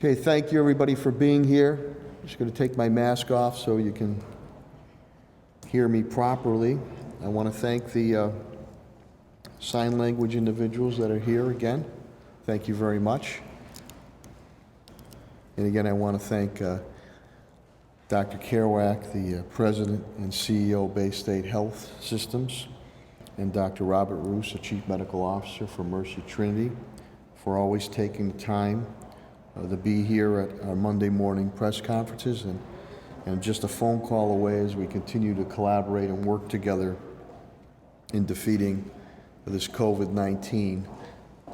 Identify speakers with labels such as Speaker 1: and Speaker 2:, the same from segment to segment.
Speaker 1: Okay, thank you everybody for being here. I'm just going to take my mask off so you can hear me properly. I want to thank the sign language individuals that are here again. Thank you very much. And again, I want to thank Dr. Kerouac, the President and CEO of Bay State Health Systems, and Dr. Robert Roos, the Chief Medical Officer for Mercy Trinity, for always taking the time to be here at our Monday morning press conferences and just a phone call away as we continue to collaborate and work together in defeating this COVID-19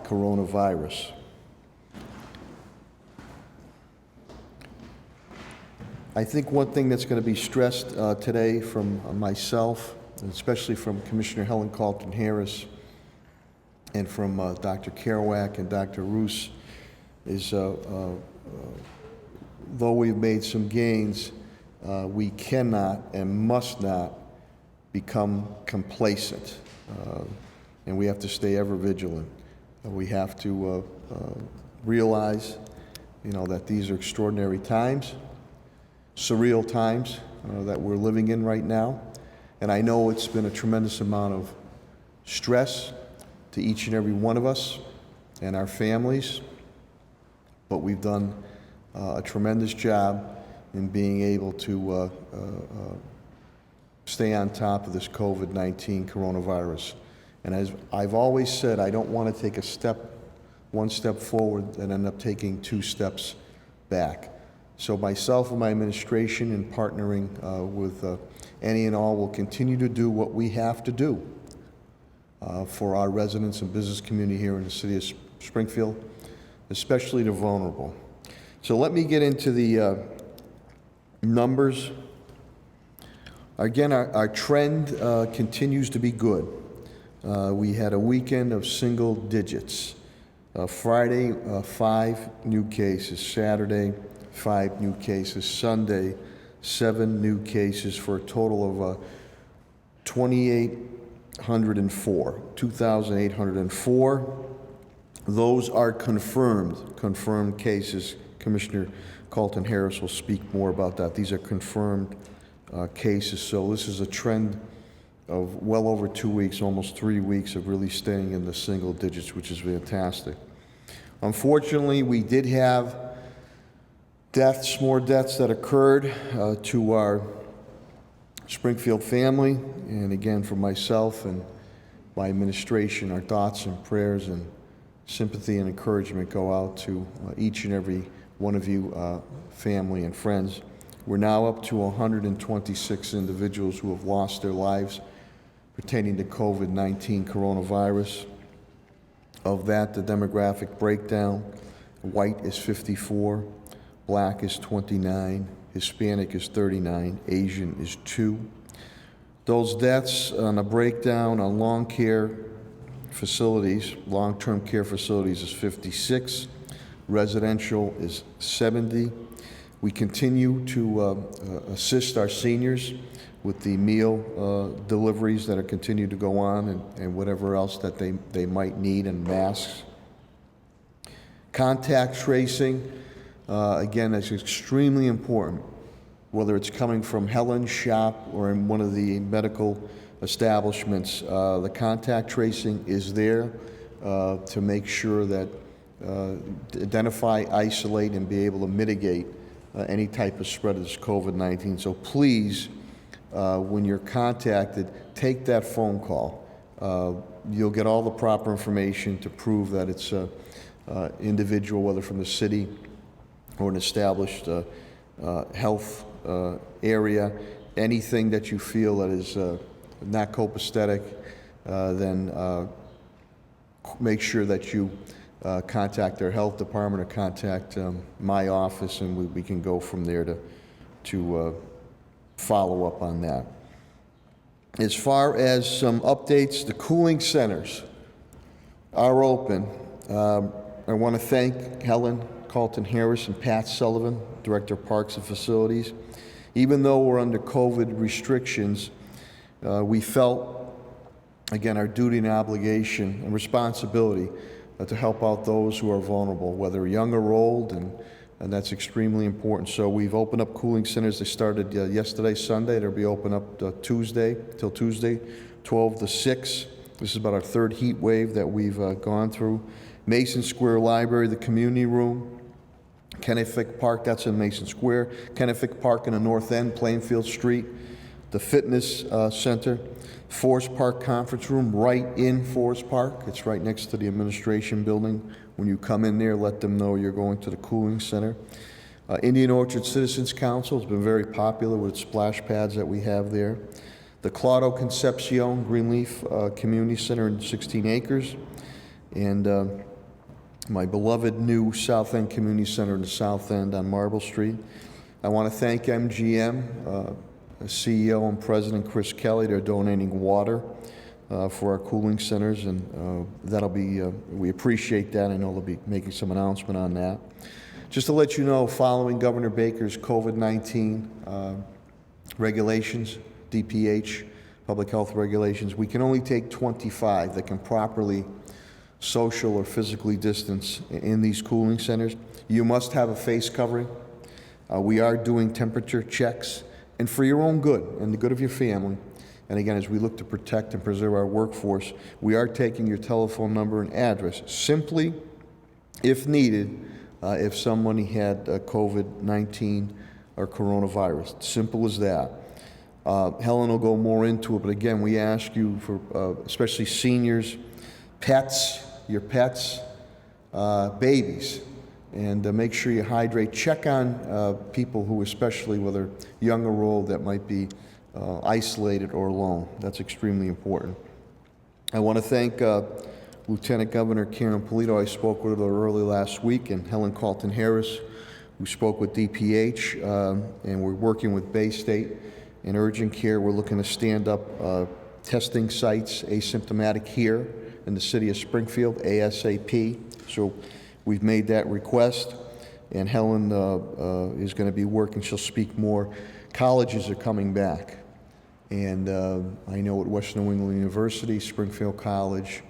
Speaker 1: coronavirus. I think one thing that's going to be stressed today from myself, and especially from Commissioner Helen Carlton Harris and from Dr. Kerouac and Dr. Roos, is though we've made some gains, we cannot and must not become complacent, and we have to stay ever vigilant. We have to realize, that these are extraordinary times, surreal times that we're living in right now, and I know it's been a tremendous amount of stress to each and every one of us and our families. But we've done a tremendous job in being able to stay on top of this COVID-19 coronavirus. And as I've always said, I don't want to take one step forward and end up taking 2 steps back. So myself and my administration, in partnering with any and all, will continue to do what we have to do for our residents and business community here in the city of Springfield, especially the vulnerable. So let me get into the numbers. Again, our trend continues to be good. We had a weekend of single digits. Friday, 5 new cases. Saturday, 5 new cases. Sunday, 7 new cases, for a total of 2,804. Those are confirmed cases. Commissioner Carlton Harris will speak more about that. These are confirmed cases. So this is a trend of well over 2 weeks, almost 3 weeks of really staying in the single digits, which is fantastic. Unfortunately, we did have more deaths that occurred to our Springfield family. And again, for myself and my administration, our thoughts and prayers and sympathy and encouragement go out to each and every one of you, family and friends. We're now up to 126 individuals who have lost their lives pertaining to COVID-19 coronavirus. Of that, the demographic breakdown: white is 54, black is 29, Hispanic is 39, Asian is 2. Those deaths on a breakdown on long-term care facilities is 56, residential is 70. We continue to assist our seniors with the meal deliveries that are continue to go on, and whatever else that they might need, and masks. Contact tracing, again, that's extremely important, whether it's coming from Helen's shop or in one of the medical establishments. The contact tracing is there to make sure that identify, isolate, and be able to mitigate any type of spread of this COVID-19. So please, when you're contacted, take that phone call. You'll get all the proper information to prove that it's an individual, whether from the city or an established health area. Anything that you feel that is not copacetic, then make sure that you contact their health department or contact my office, and we can go from there to follow up on that. As far as some updates, the cooling centers are open. I want to thank Helen Carlton Harris and Pat Sullivan, Director of Parks and Facilities. Even though we're under COVID restrictions, we felt, again, our duty and obligation and responsibility to help out those who are vulnerable, whether young or old, and and that's extremely important. So we've opened up cooling centers. They started yesterday, Sunday. They'll be open up Tuesday, 12 to 6. This is about our third heat wave that we've gone through. Mason Square Library, the community room. Kennefic Park, that's in Mason Square. Kennefic Park in the north end, Plainfield Street. The fitness center. Forest Park Conference Room, right in Forest Park. It's right next to the administration building. When you come in there, let them know you're going to the cooling center. Indian Orchard Citizens Council has been very popular with splash pads that we have there. The Claudio Concepcion Greenleaf Community Center in 16 acres. And my beloved new South End Community Center in the South End on Marble Street. I want to thank MGM, CEO and President Chris Kelly. They're donating water for our cooling centers, and that'll be, we appreciate that. I know they'll be making some announcement on that. Just to let you know, following Governor Baker's COVID-19 regulations, DPH, public health regulations, we can only take 25 that can properly social or physically distance in these cooling centers. You must have a face covering. We are doing temperature checks, and for your own good and the good of your family. And again, as we look to protect and preserve our workforce, we are taking your telephone number and address simply, if needed, if somebody had COVID-19 or coronavirus. Simple as that. Helen will go more into it, but again, we ask you for, especially seniors, pets, your pets, babies, and make sure you hydrate. Check on people who, especially whether young or old, that might be isolated or alone. That's extremely important. I want to thank Lieutenant Governor Karen Polito. I spoke with her early last week, and Helen Carlton Harris, who spoke with DPH, and we're working with Bay State in urgent care. We're looking to stand up testing sites, asymptomatic here in the city of Springfield, ASAP. So we've made that request, and Helen is going to be working. She'll speak more. Colleges are coming back, and I know at Western New England University, Springfield College,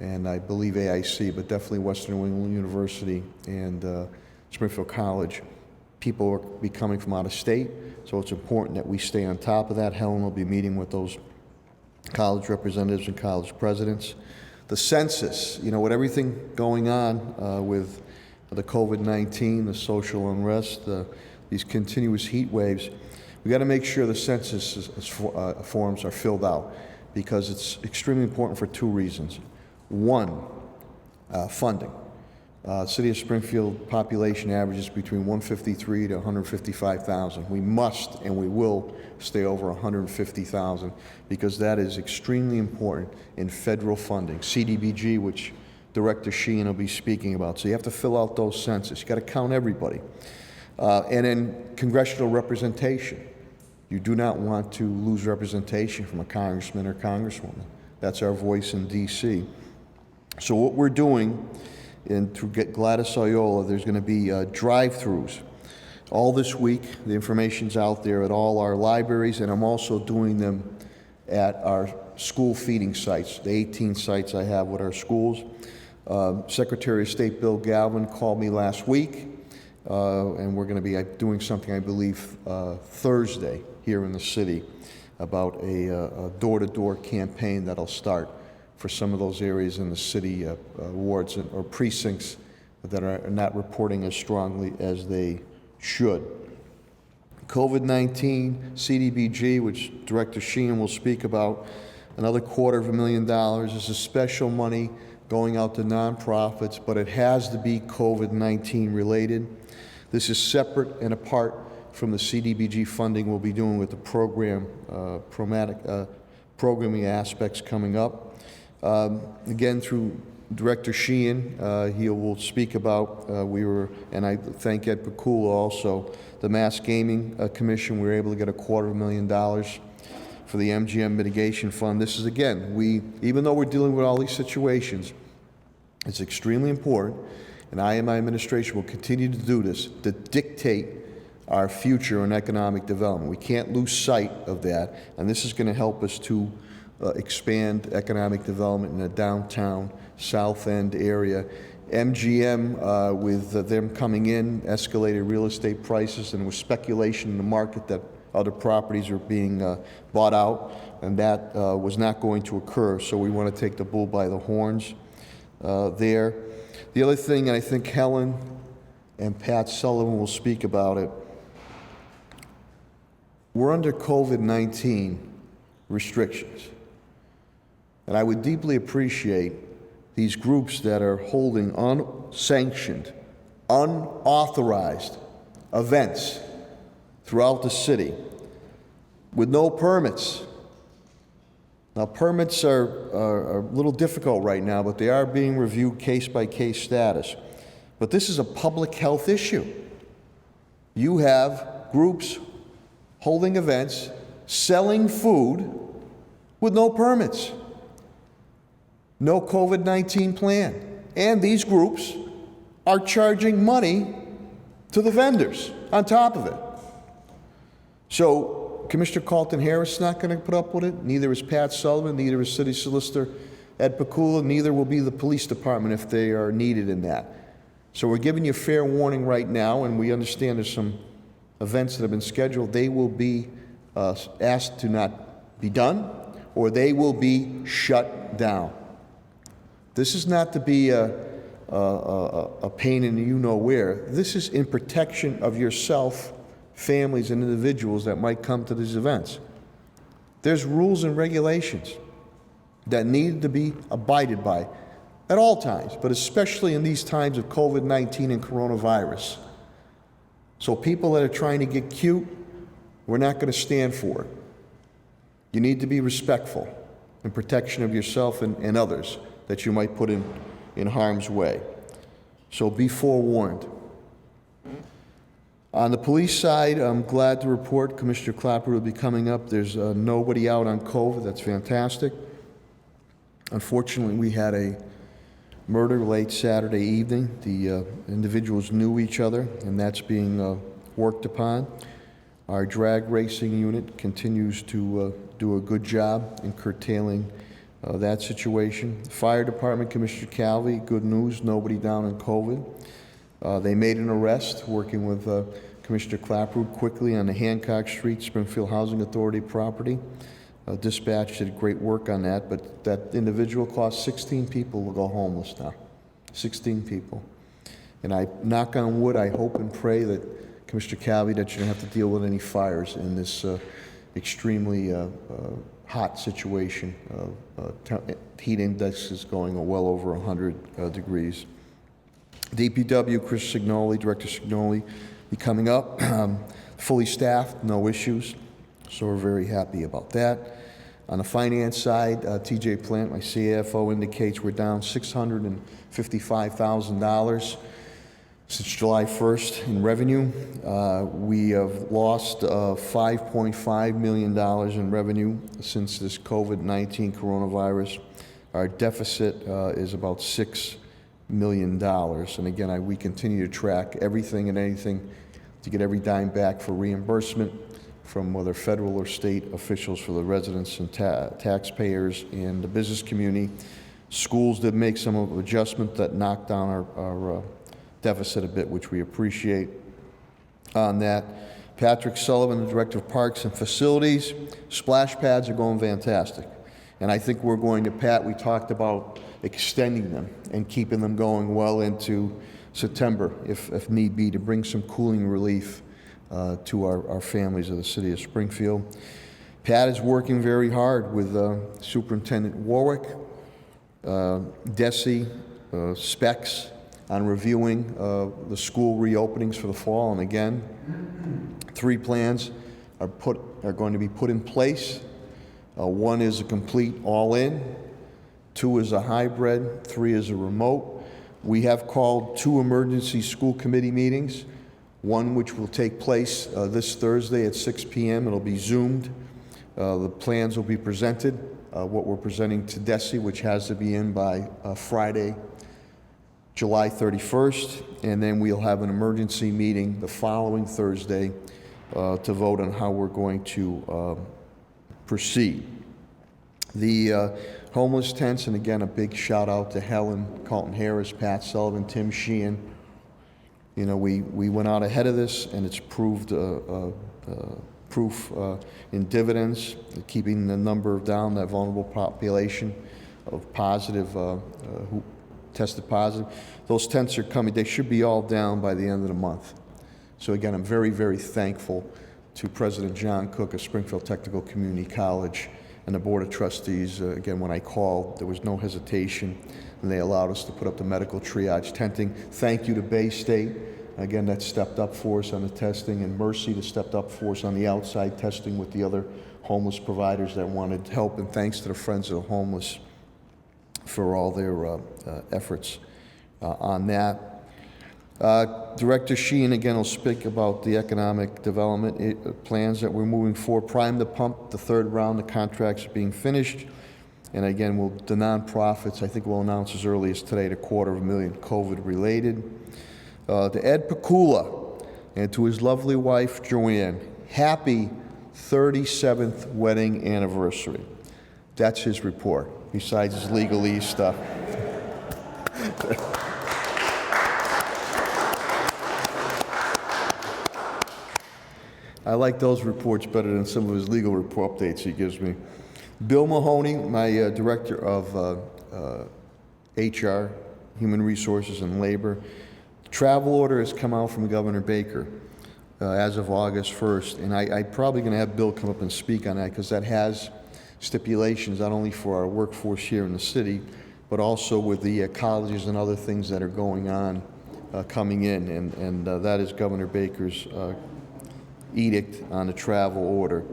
Speaker 1: and I believe AIC, but definitely Western New England University and Springfield College, people will be coming from out of state, so it's important that we stay on top of that. Helen will be meeting with those college representatives and college presidents. The census, you know, with everything going on with the COVID-19, the social unrest, these continuous heat waves, we got to make sure the census forms are filled out, because it's extremely important for two reasons. One, funding. City of Springfield population averages between 153 to 155,000. We must and we will stay over 150,000, because that is extremely important in federal funding. CDBG, which Director Sheehan will be speaking about. So you have to fill out those census. You got to count everybody. And then congressional representation. You do not want to lose representation from a congressman or congresswoman. That's our voice in D.C. So what we're doing, and to get Gladys Oyola, there's going to be drive-throughs all this week. The information's out there at all our libraries, and I'm also doing them at our school feeding sites, the 18 sites I have with our schools. Secretary of State Bill Galvin called me last week, and we're going to be doing something, I believe, Thursday here in the city about a door-to-door campaign that'll start for some of those areas in the city wards or precincts that are not reporting as strongly as they should. COVID-19, CDBG, which Director Sheehan will speak about, another $250,000. This is special money going out to nonprofits, but it has to be COVID-19 related. This is separate and apart from the CDBG funding we'll be doing with the program, programming aspects coming up. Again, through Director Sheehan, he will speak about, and I thank Ed Pakula also, the Mass Gaming Commission. We were able to get $250,000 for the MGM Mitigation Fund. This is, again, even though we're dealing with all these situations, it's extremely important, and I and my administration will continue to do this, to dictate our future in economic development. We can't lose sight of that, and this is going to help us to expand economic development in the downtown South End area, MGM, with them coming in, escalated real estate prices, and there was speculation in the market that other properties are being bought out, and that was not going to occur. So we want to take the bull by the horns there. The other thing, and I think Helen and Pat Sullivan will speak about it, we're under COVID-19 restrictions. And I would deeply appreciate these groups that are holding unsanctioned, unauthorized events throughout the city with no permits. Now, permits are a little difficult right now, but they are being reviewed case-by-case status. But this is a public health issue. You have groups holding events, selling food with no permits, no COVID-19 plan. And these groups are charging money to the vendors on top of it. So Commissioner Carlton Harris is not going to put up with it. Neither is Pat Sullivan. Neither is City Solicitor Ed Pakula. Neither will be the police department if they are needed in that. So we're giving you fair warning right now, and we understand there's some events that have been scheduled. They will be asked to not be done, or they will be shut down. This is not to be a pain in the you-know-where. This is in protection of yourself, families, and individuals that might come to these events. There's rules and regulations that need to be abided by at all times, but especially in these times of COVID-19 and coronavirus. So people that are trying to get cute, we're not going to stand for it. You need to be respectful in protection of yourself and others that you might put in harm's way. So be forewarned. On the police side, I'm glad to report Commissioner Clapper will be coming up. There's nobody out on COVID. That's fantastic. Unfortunately, we had a murder late Saturday evening. The individuals knew each other, and that's being worked upon. Our drag racing unit continues to do a good job in curtailing that situation. The fire department, Commissioner Calvi, good news, nobody down in COVID. They made an arrest working with Commissioner Clapper quickly on the Hancock Street, Springfield Housing Authority property. Dispatch did great work on that, but that individual caused 16 people to go homeless now. 16 people. And I knock on wood, I hope and pray that Commissioner Calvi, that you don't have to deal with any fires in this extremely hot situation. Heat index is going well over 100 degrees. DPW, Chris Signoli, Director Signoli, be coming up, fully staffed, no issues. So we're very happy about that. On the finance side, TJ Plant, my CFO, indicates we're down $655,000 since July 1st in revenue. We have lost $5.5 million in revenue since this COVID-19 coronavirus. Our deficit is about $6 million. And again, we continue to track everything and anything to get every dime back for reimbursement from whether federal or state officials, for the residents and taxpayers and the business community. Schools did make some adjustment that knocked down our deficit a bit, which we appreciate on that. Patrick Sullivan, the Director of Parks and Facilities, splash pads are going fantastic. And I think we're going to, Pat, we talked about extending them and keeping them going well into September, if need be, to bring some cooling relief to our families of the city of Springfield. Pat is working very hard with Superintendent Warwick, DESE, specs on reviewing the school reopenings for the fall. And again, 3 plans are going to be put in place. 1 is a complete all-in, 2 is a hybrid, 3 is a remote. We have called 2 emergency school committee meetings. 1 which will take place this Thursday at 6 p.m. It'll be Zoomed. The plans will be presented. What we're presenting to DESE, which has to be in by Friday, July 31st. And then we'll have an emergency meeting the following Thursday to vote on how we're going to proceed. The Homeless tents, and again, a big shout out to Helen, Carlton Harris, Pat Sullivan, Tim Sheehan. You know, we went out ahead of this, and it's proved proof in dividends, keeping the number down, that vulnerable population of positive, who tested positive. Those tents are coming. They should be all down by the end of the month. So again, I'm very, very thankful to President John Cook of Springfield Technical Community College and the Board of Trustees. Again, when I called, there was no hesitation, and they allowed us to put up the medical triage tenting. Thank you to Bay State, again, that stepped up for us on the testing, and Mercy that stepped up for us on the outside testing with the other homeless providers that wanted help, and thanks to the Friends of the Homeless for all their efforts on that. Director Sheehan again will speak about the economic development plans that we're moving forward. Prime the pump, the third round of contracts are being finished. And again, the nonprofits, I think we'll announce as early as today, the $250,000 COVID related. To Ed Pakula and to his lovely wife, Joanne, happy 37th wedding anniversary. That's his report, besides his legalese stuff. I like those reports better than some of his legal report updates he gives me. Bill Mahoney, my director of HR, Human Resources and Labor. Travel order has come out from Governor Baker as of August 1st, and I'm probably going to have Bill come up and speak on that, because that has stipulations not only for our workforce here in the city, but also with the colleges and other things that are going on coming in, and that is Governor Baker's edict on the travel order.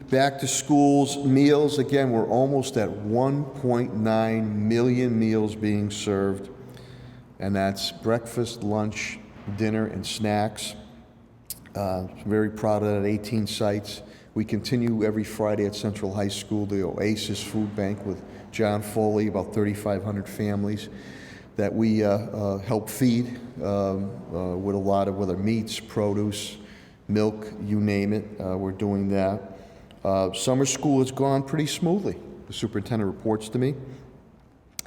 Speaker 1: Back to schools, meals, again, we're almost at 1.9 million meals being served, and that's breakfast, lunch, dinner, and snacks. Very proud of that, 18 sites. We continue every Friday at Central High School, the Oasis Food Bank with John Foley, about 3,500 families that we help feed with a lot of, whether meats, produce, milk, you name it, we're doing that. Summer school has gone pretty smoothly. The superintendent reports to me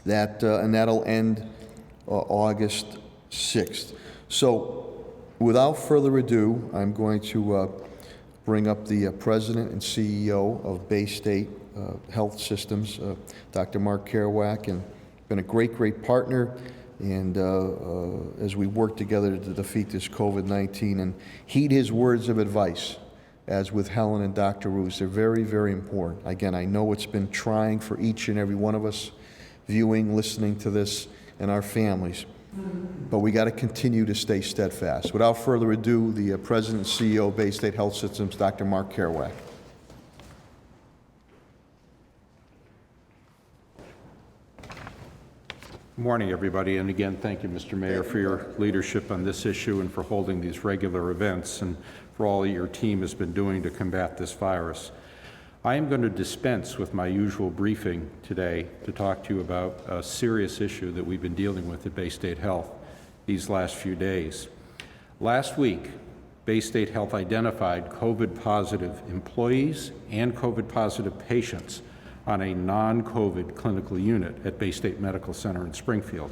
Speaker 1: that, and that'll end August 6th. So without further ado, I'm going to bring up the president and CEO of Bay State Health Systems, Dr. Mark Kerouac, and been a great, great partner. And as we work together to defeat this COVID-19, and heed his words of advice, as with Helen and Dr. Roos, they're very, very important. Again, I know it's been trying for each and every one of us, viewing, listening to this, and our families, but we got to continue to stay steadfast. Without further ado, the President and CEO of Bay State Health Systems, Dr. Mark Kerouac.
Speaker 2: Good morning, everybody, and again, thank you, Mr. Mayor, for your leadership on this issue and for holding these regular events and for all your team has been doing to combat this virus. I am going to dispense with my usual briefing today to talk to you about a serious issue that we've been dealing with at Bay State Health these last few days. Last week, Bay State Health identified COVID-positive employees and COVID-positive patients on a non-COVID clinical unit at Bay State Medical Center in Springfield.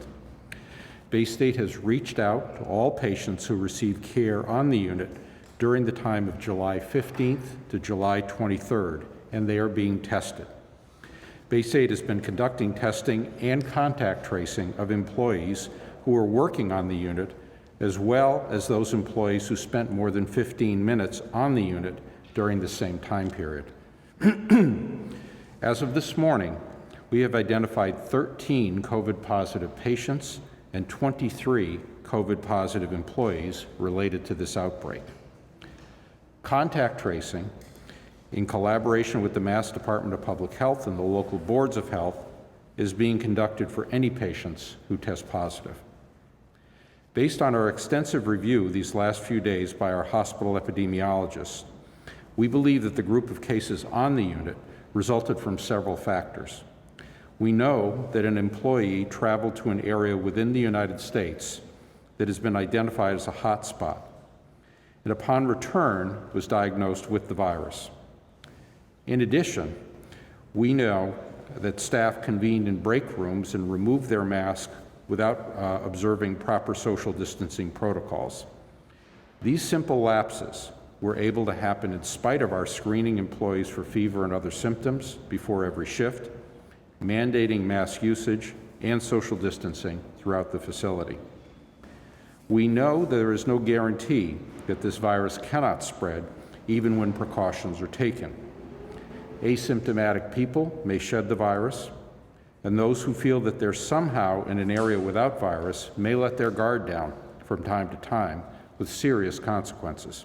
Speaker 2: Bay State has reached out to all patients who received care on the unit during the time of July 15th to July 23rd, and they are being tested. Bay State has been conducting testing and contact tracing of employees who are working on the unit, as well as those employees who spent more than 15 minutes on the unit during the same time period. As of this morning, we have identified 13 COVID-positive patients and 23 COVID-positive employees related to this outbreak. Contact tracing, in collaboration with the Mass Department of Public Health and the local boards of health, is being conducted for any patients who test positive. Based on our extensive review these last few days by our hospital epidemiologists, we believe that the group of cases on the unit resulted from several factors. We know that an employee traveled to an area within the United States that has been identified as a hot spot, and upon return was diagnosed with the virus. In addition, we know that staff convened in break rooms and removed their mask without observing proper social distancing protocols. These simple lapses were able to happen in spite of our screening employees for fever and other symptoms before every shift, mandating mask usage and social distancing throughout the facility. We know there is no guarantee that this virus cannot spread even when precautions are taken. Asymptomatic people may shed the virus, and those who feel that they're somehow in an area without virus may let their guard down from time to time with serious consequences.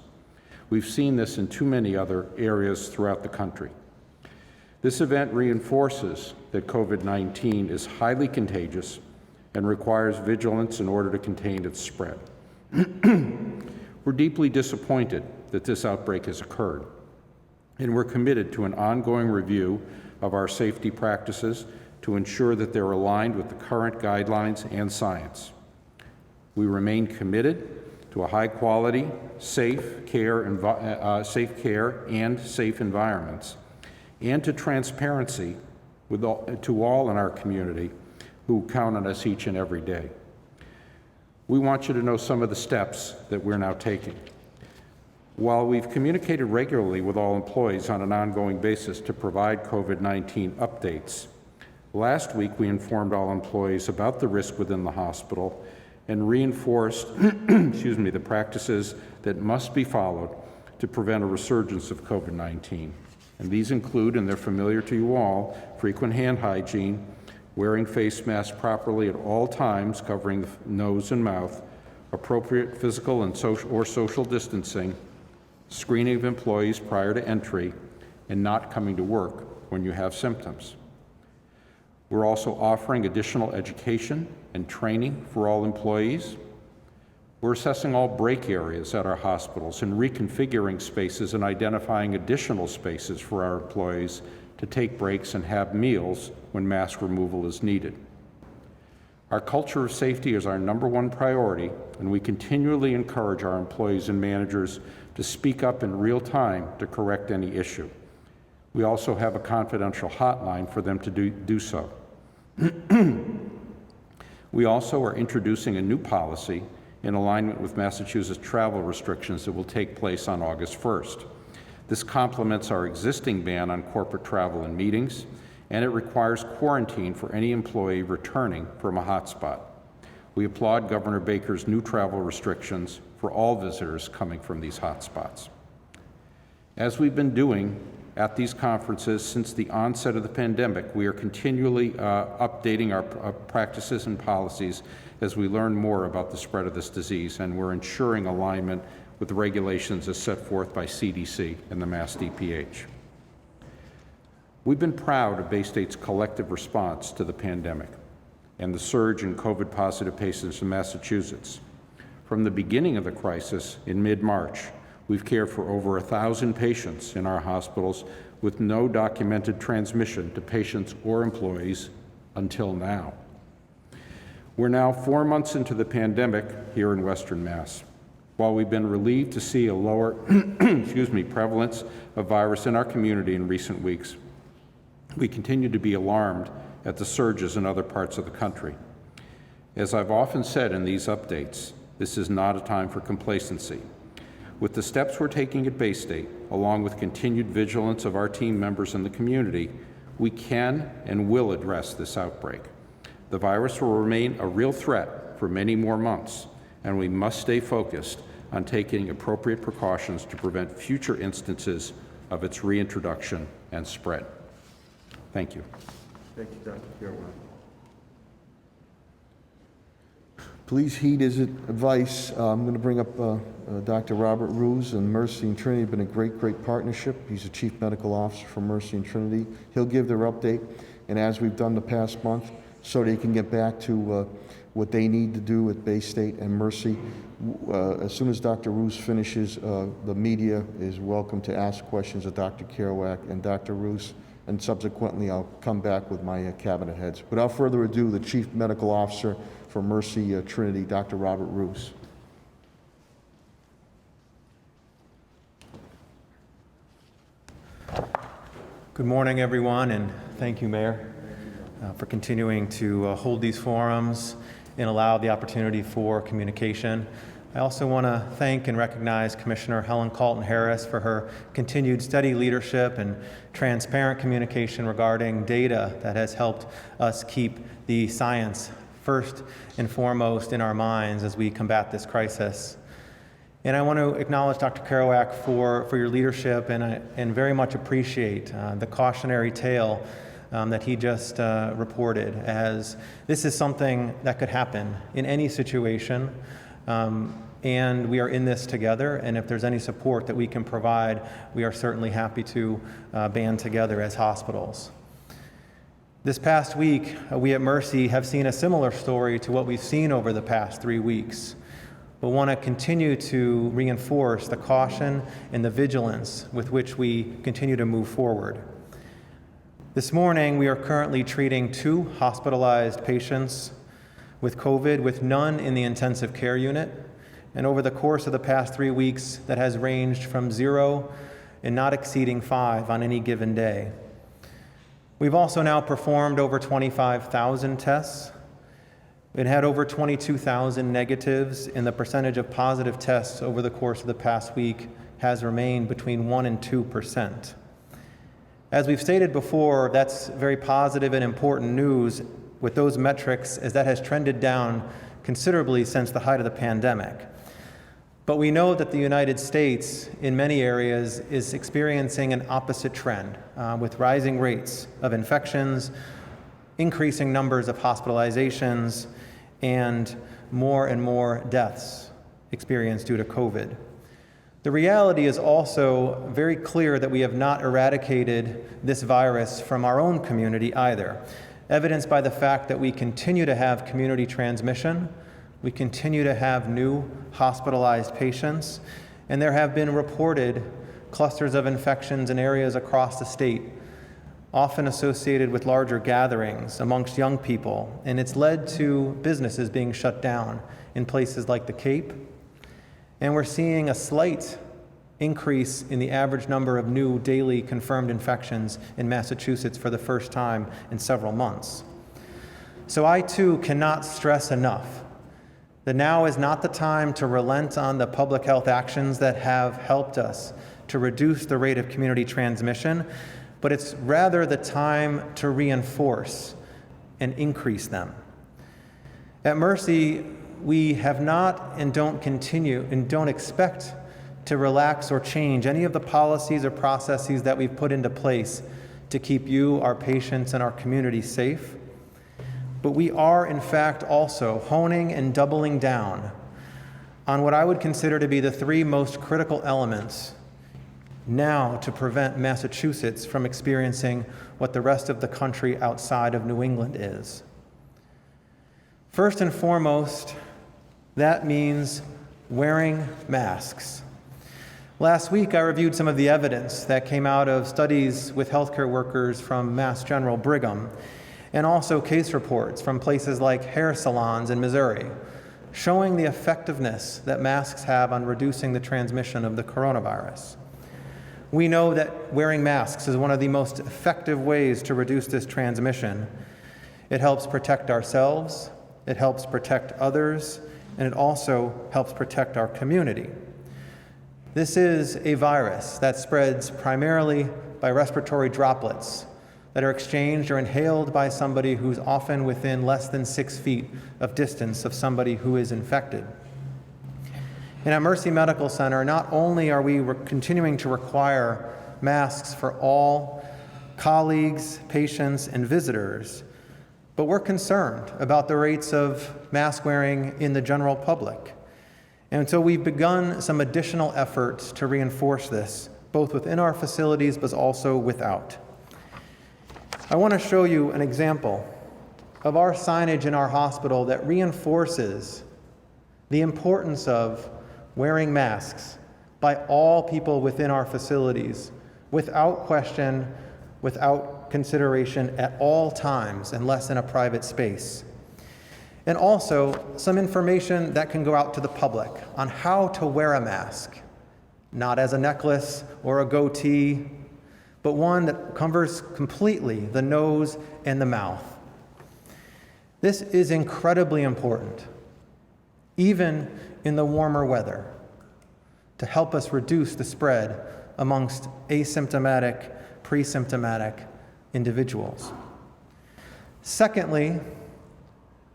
Speaker 2: We've seen this in too many other areas throughout the country. This event reinforces that COVID-19 is highly contagious and requires vigilance in order to contain its spread. We're deeply disappointed that this outbreak has occurred, and we're committed to an ongoing review of our safety practices to ensure that they're aligned with the current guidelines and science. We remain committed to a high-quality, safe care and safe environments, and to transparency to all in our community who count on us each and every day. We want you to know some of the steps that we're now taking. While we've communicated regularly with all employees on an ongoing basis to provide COVID-19 updates, last week we informed all employees about the risk within the hospital and reinforced the practices that must be followed to prevent a resurgence of COVID-19. And these include, and they're familiar to you all, frequent hand hygiene, wearing face masks properly at all times, covering the nose and mouth, appropriate physical and social distancing, screening of employees prior to entry, and not coming to work when you have symptoms. We're also offering additional education and training for all employees. We're assessing all break areas at our hospitals and reconfiguring spaces and identifying additional spaces for our employees to take breaks and have meals when mask removal is needed. Our culture of safety is our #1 priority, and we continually encourage our employees and managers to speak up in real time to correct any issue. We also have a confidential hotline for them to do so. We also are introducing a new policy in alignment with Massachusetts travel restrictions that will take place on August 1st. This complements our existing ban on corporate travel and meetings, and it requires quarantine for any employee returning from a hotspot. We applaud Governor Baker's new travel restrictions for all visitors coming from these hotspots. As we've been doing at these conferences since the onset of the pandemic, we are continually updating our practices and policies as we learn more about the spread of this disease, and we're ensuring alignment with the regulations as set forth by CDC and the Mass DPH. We've been proud of Bay State's collective response to the pandemic and the surge in COVID-positive patients in Massachusetts. From the beginning of the crisis in mid-March, we've cared for over 1,000 patients in our hospitals with no documented transmission to patients or employees until now. We're now 4 months into the pandemic here in Western Mass. While we've been relieved to see a lower prevalence of virus in our community in recent weeks, we continue to be alarmed at the surges in other parts of the country. As I've often said in these updates, this is not a time for complacency. With the steps we're taking at Bay State, along with continued vigilance of our team members in the community, we can and will address this outbreak. The virus will remain a real threat for many more months, and we must stay focused on taking appropriate precautions to prevent future instances of its reintroduction and spread. Thank you.
Speaker 1: Thank you, Dr. Kerouac. Please heed his advice. I'm going to bring up Dr. Robert Ruse, and Mercy and Trinity have been a great partnership. He's the Chief Medical Officer for Mercy and Trinity. He'll give their update, and as we've done the past month, so they can get back to what they need to do at Bay State and Mercy. As soon as Dr. Ruse finishes, the media is welcome to ask questions of Dr. Kerouac and Dr. Ruse, and subsequently I'll come back with my cabinet heads. Without further ado, the Chief Medical Officer for Mercy Trinity, Dr. Robert Ruse.
Speaker 3: Good morning, everyone, and thank you, Mayor, for continuing to hold these forums and allow the opportunity for communication. I also want to thank and recognize Commissioner Helen Calton Harris for her continued steady leadership and transparent communication regarding data that has helped us keep the science first and foremost in our minds as we combat this crisis. And I want to acknowledge Dr. Kerouac for your leadership and very much appreciate the cautionary tale that he just reported, as this is something that could happen in any situation. And we are in this together, and if there's any support that we can provide, we are certainly happy to band together as hospitals. This past week, we at Mercy have seen a similar story to what we've seen over the past 3 weeks, but want to continue to reinforce the caution and the vigilance with which we continue to move forward. This morning, we are currently treating 2 hospitalized patients with COVID, with none in the intensive care unit. And over the course of the past 3 weeks, that has ranged from 0 and not exceeding 5 on any given day. We've also now performed over 25,000 tests. It had over 22,000 negatives, and the percentage of positive tests over the course of the past week has remained between 1% and 2%. As we've stated before, that's very positive and important news with those metrics, as that has trended down considerably since the height of the pandemic. But we know that the United States, in many areas, is experiencing an opposite trend, with rising rates of infections, increasing numbers of hospitalizations, and more deaths experienced due to COVID. The reality is also very clear that we have not eradicated this virus from our own community either, evidenced by the fact that we continue to have community transmission, we continue to have new hospitalized patients, and there have been reported clusters of infections in areas across the state, often associated with larger gatherings amongst young people, and it's led to businesses being shut down in places like the Cape. And we're seeing a slight increase in the average number of new daily confirmed infections in Massachusetts for the first time in several months. So I too cannot stress enough that now is not the time to relent on the public health actions that have helped us to reduce the rate of community transmission, but it's rather the time to reinforce and increase them. At Mercy, we have not and don't expect to relax or change any of the policies or processes that we've put into place to keep you, our patients, and our community safe. But we are, in fact, also honing and doubling down on what I would consider to be the 3 most critical elements now to prevent Massachusetts from experiencing what the rest of the country outside of New England is. First and foremost, that means wearing masks. Last week, I reviewed some of the evidence that came out of studies with healthcare workers from Mass General Brigham, and also case reports from places like hair salons in Missouri, showing the effectiveness that masks have on reducing the transmission of the coronavirus. We know that wearing masks is one of the most effective ways to reduce this transmission. It helps protect ourselves, it helps protect others, and it also helps protect our community. This is a virus that spreads primarily by respiratory droplets that are exchanged or inhaled by somebody who's often within less than 6 feet of distance of somebody who is infected. And at Mercy Medical Center, not only are we continuing to require masks for all colleagues, patients, and visitors, but we're concerned about the rates of mask wearing in the general public. And so we've begun some additional efforts to reinforce this, both within our facilities, but also without. I want to show you an example of our signage in our hospital that reinforces the importance of wearing masks by all people within our facilities, without question, without consideration at all times, unless in a private space. And also some information that can go out to the public on how to wear a mask, not as a necklace or a goatee, but one that covers completely the nose and the mouth. This is incredibly important, even in the warmer weather, to help us reduce the spread amongst asymptomatic, pre-symptomatic individuals. Secondly,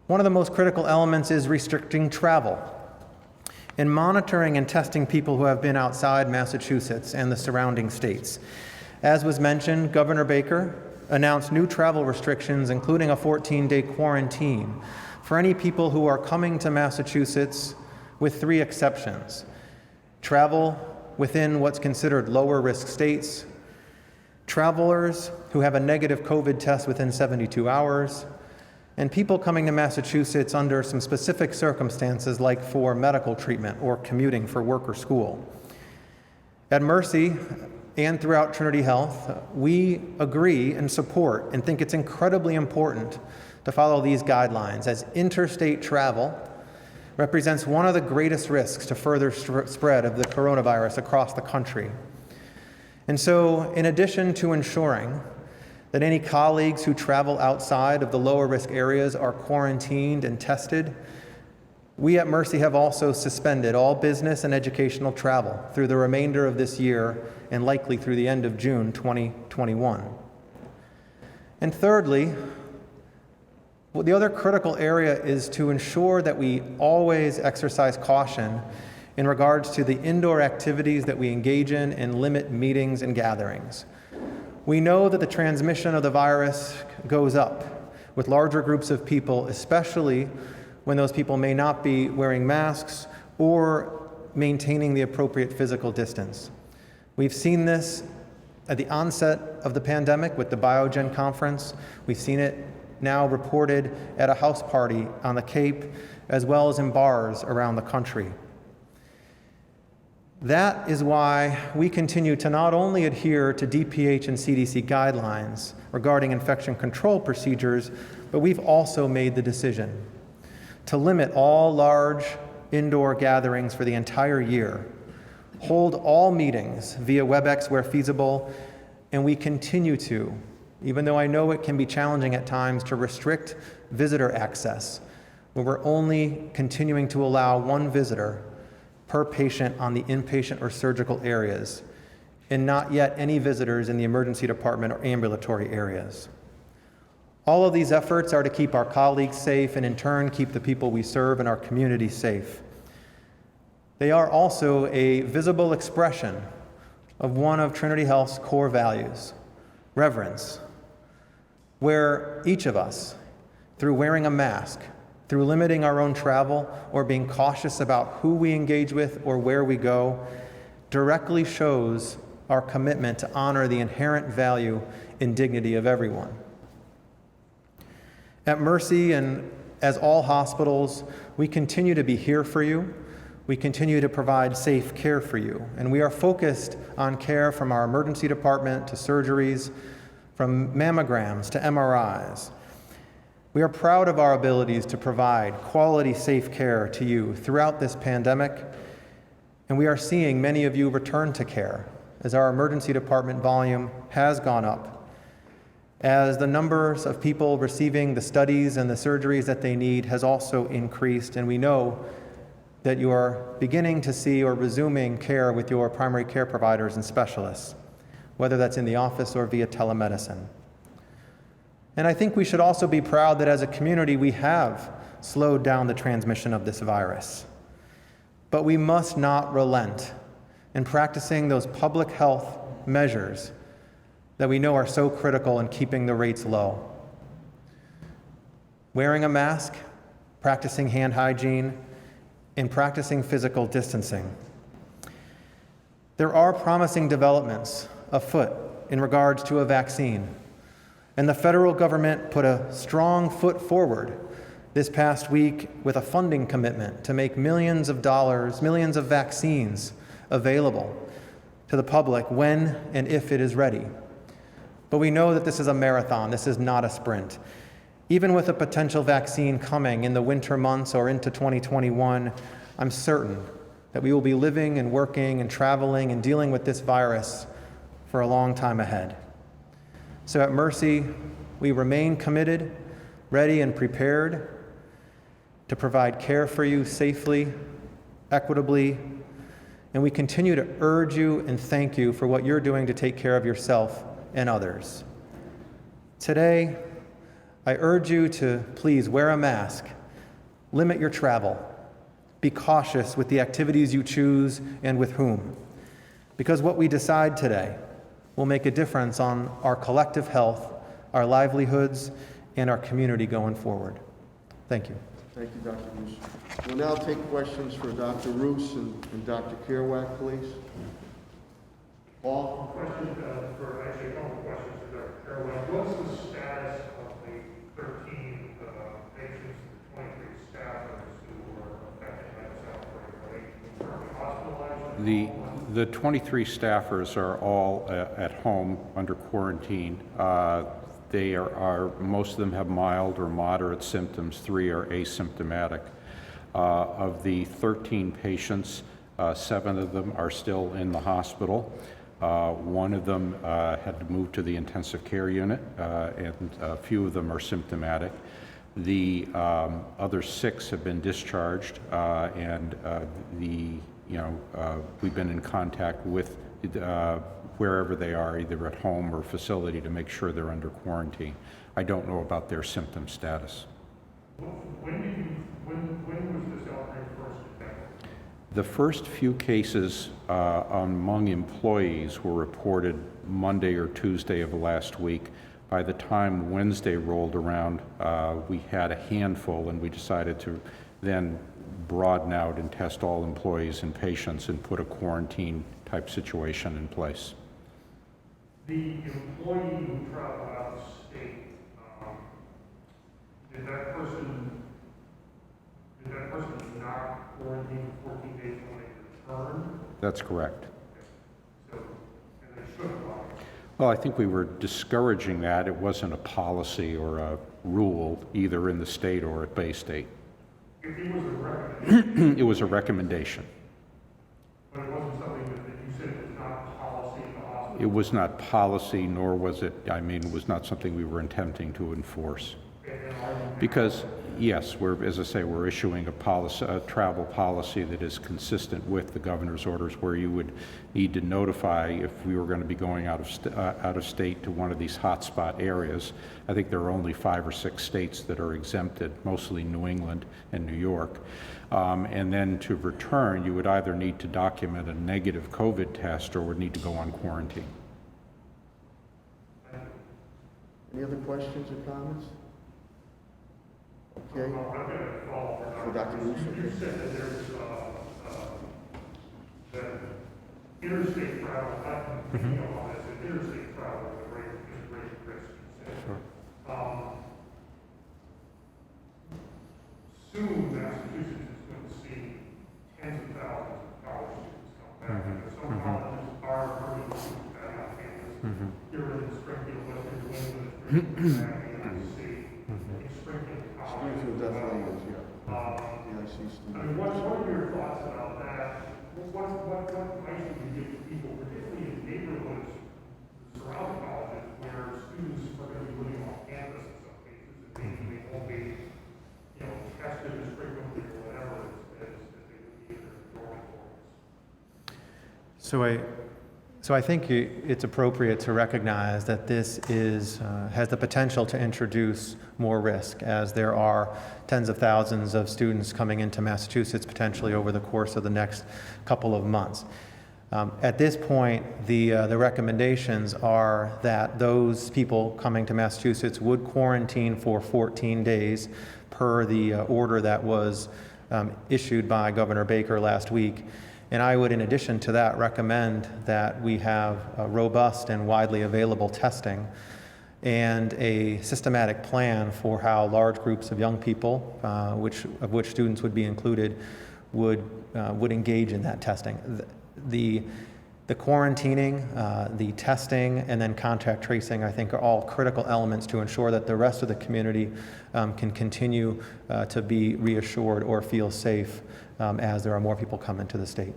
Speaker 3: one of the most critical elements is restricting travel and monitoring and testing people who have been outside Massachusetts and the surrounding states. As was mentioned, Governor Baker announced new travel restrictions, including a 14-day quarantine for any people who are coming to Massachusetts, with 3 exceptions: travel within what's considered lower risk states, travelers who have a negative COVID test within 72 hours, and people coming to Massachusetts under some specific circumstances, like for medical treatment or commuting for work or school. At Mercy and throughout Trinity Health, we agree and support and think it's incredibly important to follow these guidelines, as interstate travel represents one of the greatest risks to further spread of the coronavirus across the country. And so, in addition to ensuring that any colleagues who travel outside of the lower risk areas are quarantined and tested, we at Mercy have also suspended all business and educational travel through the remainder of this year and likely through the end of June 2021. And thirdly, the other critical area is to ensure that we always exercise caution in regards to the indoor activities that we engage in and limit meetings and gatherings. We know that the transmission of the virus goes up with larger groups of people, especially when those people may not be wearing masks or maintaining the appropriate physical distance. We've seen this at the onset of the pandemic with the Biogen conference. We've seen it now reported at a house party on the Cape, as well as in bars around the country. That is why we continue to not only adhere to DPH and CDC guidelines regarding infection control procedures, but we've also made the decision to limit all large indoor gatherings for the entire year, hold all meetings via WebEx where feasible, and we continue to, even though I know it can be challenging at times, to restrict visitor access, where we're only continuing to allow 1 visitor per patient on the inpatient or surgical areas, and not yet any visitors in the emergency department or ambulatory areas. All of these efforts are to keep our colleagues safe and in turn keep the people we serve and our community safe. They are also a visible expression of one of Trinity Health's core values, reverence, where each of us, through wearing a mask, through limiting our own travel, or being cautious about who we engage with or where we go, directly shows our commitment to honor the inherent value and dignity of everyone. At Mercy and as all hospitals, we continue to be here for you. We continue to provide safe care for you, and we are focused on care from our emergency department to surgeries, from mammograms to MRIs. We are proud of our abilities to provide quality, safe care to you throughout this pandemic, and we are seeing many of you return to care as our emergency department volume has gone up, as the numbers of people receiving the studies and the surgeries that they need has also increased, and we know that you are beginning to see or resuming care with your primary care providers and specialists, whether that's in the office or via telemedicine. And I think we should also be proud that as a community we have slowed down the transmission of this virus. But we must not relent in practicing those public health measures that we know are so critical in keeping the rates low. Wearing a mask, practicing hand hygiene, and practicing physical distancing. There are promising developments afoot in regards to a vaccine. And the federal government put a strong foot forward this past week with a funding commitment to make millions of dollars, millions of vaccines available to the public when and if it is ready. But we know that this is a marathon, this is not a sprint. Even with a potential vaccine coming in the winter months or into 2021, I'm certain that we will be living and working and traveling and dealing with this virus for a long time ahead. So at Mercy, we remain committed, ready, and prepared to provide care for you safely, equitably, and we continue to urge you and thank you for what you're doing to take care of yourself and others. Today, I urge you to please wear a mask, limit your travel, be cautious with the activities you choose and with whom, because what we decide today will make a difference on our collective health, our livelihoods, and our community going forward. Thank you.
Speaker 1: Thank you, Dr. Roos. We'll now take questions for Dr. Roos and Dr. Kerouac, please. Paul?
Speaker 4: Question actually a couple of questions for Dr. Kerouac. What's the status of the 13 patients and 23 staffers who were affected by this outbreak? Are they currently hospitalized?
Speaker 2: The 23 staffers are all at home under quarantine. They are most of them have mild or moderate symptoms. 3 are asymptomatic. Of the 13 patients, 7 of them are still in the hospital. 1 of them had to move to the intensive care unit, and a few of them are symptomatic. The other 6 have been discharged, and we've been in contact with wherever they are, either at home or facility, to make sure they're under quarantine. I don't know about their symptom status.
Speaker 4: When was this outbreak first detected?
Speaker 2: The first few cases among employees were reported Monday or Tuesday of last week. By the time Wednesday rolled around, we had a handful, and we decided to then broaden out and test all employees and patients and put a quarantine type situation in place.
Speaker 4: The employee who traveled out of state, did that person not quarantine for 14 days when they returned?
Speaker 2: That's correct.
Speaker 4: So, and they should have.
Speaker 2: Well, I think we were discouraging that. It wasn't a policy or a rule, either in the state or at Bay State.
Speaker 4: It was a recommendation.
Speaker 2: It was a recommendation.
Speaker 4: But it wasn't something that you said it was not policy in the hospital?
Speaker 2: It was not policy, nor was it, it was not something we were attempting to enforce. Because, yes, as I say, we're issuing a travel policy that is consistent with the governor's orders, where you would need to notify if we were going to be going out of state to one of these hotspot areas. I think there are only 5 or 6 states that are exempted, mostly New England and New York. And then to return, you would either need to document a negative COVID test or would need to go on quarantine.
Speaker 1: Any other questions or comments? Okay. For Dr. Roos.
Speaker 4: You said that there's that interstate travel, not interstate travel is a great risk.
Speaker 3: Sure.
Speaker 4: Soon, Massachusetts is going to see tens of thousands of college students come back. Because some colleges are bringing students back on campus. Here in Springfield, Western New England, is bringing back the see in Springfield College.
Speaker 1: Springfield definitely is, yeah.
Speaker 4: I mean, what are your thoughts about that? What advice would you give to people, particularly in neighborhoods surrounding colleges, where students are going to be living off campus in some cases, and maybe they won't be, tested as frequently or whatever as they would be in their dormitories?
Speaker 3: So I think it's appropriate to recognize that this has the potential to introduce more risk, as there are tens of thousands of students coming into Massachusetts potentially over the course of the next couple of months. At this point, the recommendations are that those people coming to Massachusetts would quarantine for 14 days per the order that was issued by Governor Baker last week. And I would, in addition to that, recommend that we have robust and widely available testing and a systematic plan for how large groups of young people, of which students would be included, would engage in that testing. The quarantining, the testing, and then contact tracing, I think, are all critical elements to ensure that the rest of the community can continue to be reassured or feel safe as there are more people come into the state.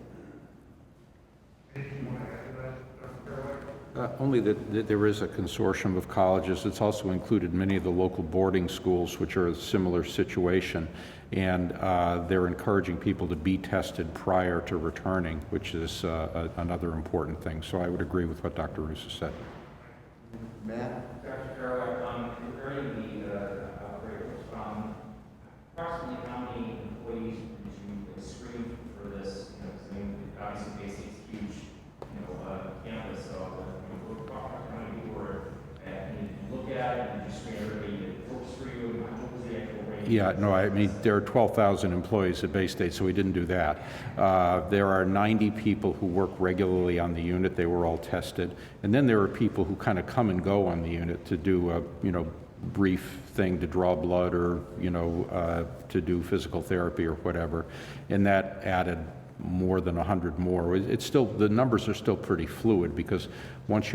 Speaker 2: Only that there is a consortium of colleges. It's also included many of the local boarding schools, which are a similar situation. And they're encouraging people to be tested prior to returning, which is another important thing. So I would agree with what Dr. Russo said.
Speaker 1: Matt?
Speaker 5: Dr. Carroll, regarding the outbreak, approximately how many employees did you screen for this? I mean, obviously, Basic's huge, campus. So, how many people were you look at it and you screen everybody that works for you? And what was the actual range?
Speaker 2: Yeah, no, I mean, there are 12,000 employees at Bay State, so we didn't do that. There are 90 people who work regularly on the unit. They were all tested. And then there are people who kind of come and go on the unit to do a, brief thing to draw blood or, to do physical therapy or whatever. And that added more than 100 more. It's still, the numbers are still pretty fluid because once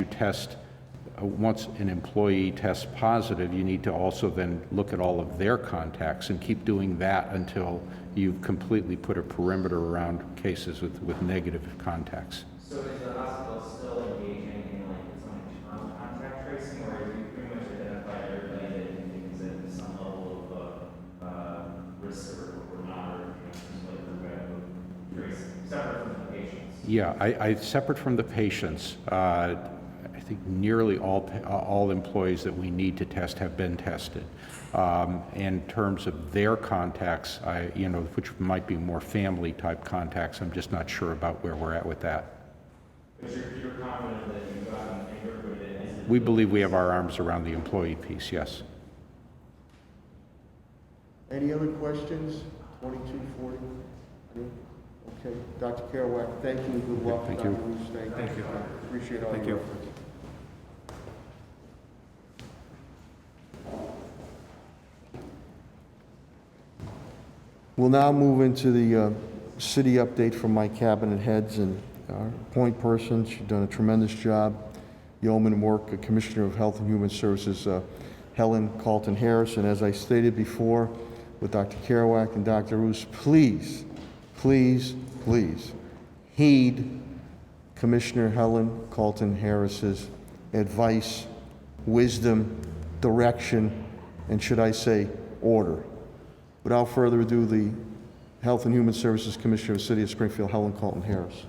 Speaker 2: an employee tests positive, you need to also then look at all of their contacts and keep doing that until you've completely put a perimeter around cases with negative contacts.
Speaker 5: So is the hospital still engaging in some internal contact tracing, or have you pretty much identified everybody that you think is at some level of risk or not, or the web of tracing, separate from the patients?
Speaker 2: Yeah, I separate from the patients. I think nearly all employees that we need to test have been tested. In terms of their contacts, which might be more family type contacts, I'm just not sure about where we're at with that.
Speaker 5: But you're confident that you've gotten everybody that is.
Speaker 2: We believe we have our arms around the employee piece, yes.
Speaker 1: Any other questions? 2240? Okay. Dr. Kerouac, thank you. Good luck.
Speaker 2: Thank
Speaker 1: Dr.
Speaker 2: you.
Speaker 1: Roos, thank you. Appreciate all
Speaker 3: Thank
Speaker 1: your
Speaker 3: you.
Speaker 1: efforts. We'll now move into the city update from my cabinet heads and our point person. She's done a tremendous job. Yeoman work, Commissioner of Health and Human Services, Helen Carlton Harris. And as I stated before with Dr. Kerouac and Dr. Roos, please, please, please heed Commissioner Helen Carlton Harris's advice, wisdom, direction, and should I say, order. Without further ado, the Health and Human Services Commissioner of the City of Springfield, Helen Carlton Harris.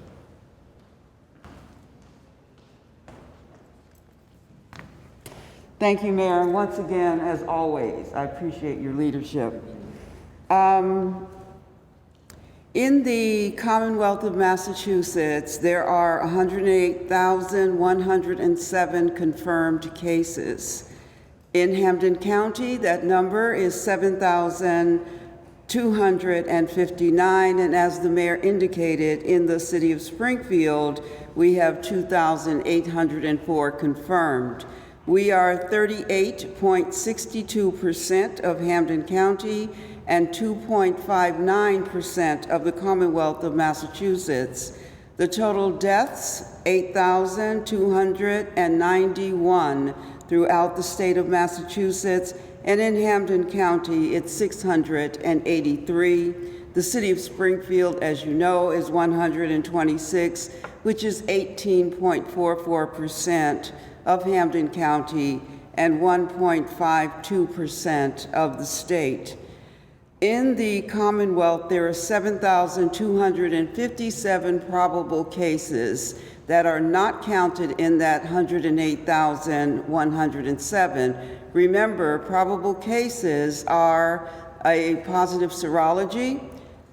Speaker 6: Thank you, Mayor. And once again, as always, I appreciate your leadership. In the Commonwealth of Massachusetts, there are 108,107 confirmed cases. In Hampden County, that number is 7,259, and as the mayor indicated, in the city of Springfield, we have 2,804 confirmed. We are 38.62% of Hampden County and 2.59% of the Commonwealth of Massachusetts. The total deaths, 8,291 throughout the state of Massachusetts, and in Hampden County, it's 683. The city of Springfield, as you know, is 126, which is 18.44% of Hampden County and 1.52% of the state. In the Commonwealth, there are 7,257 probable cases that are not counted in that 108,107. Remember, probable cases are a positive serology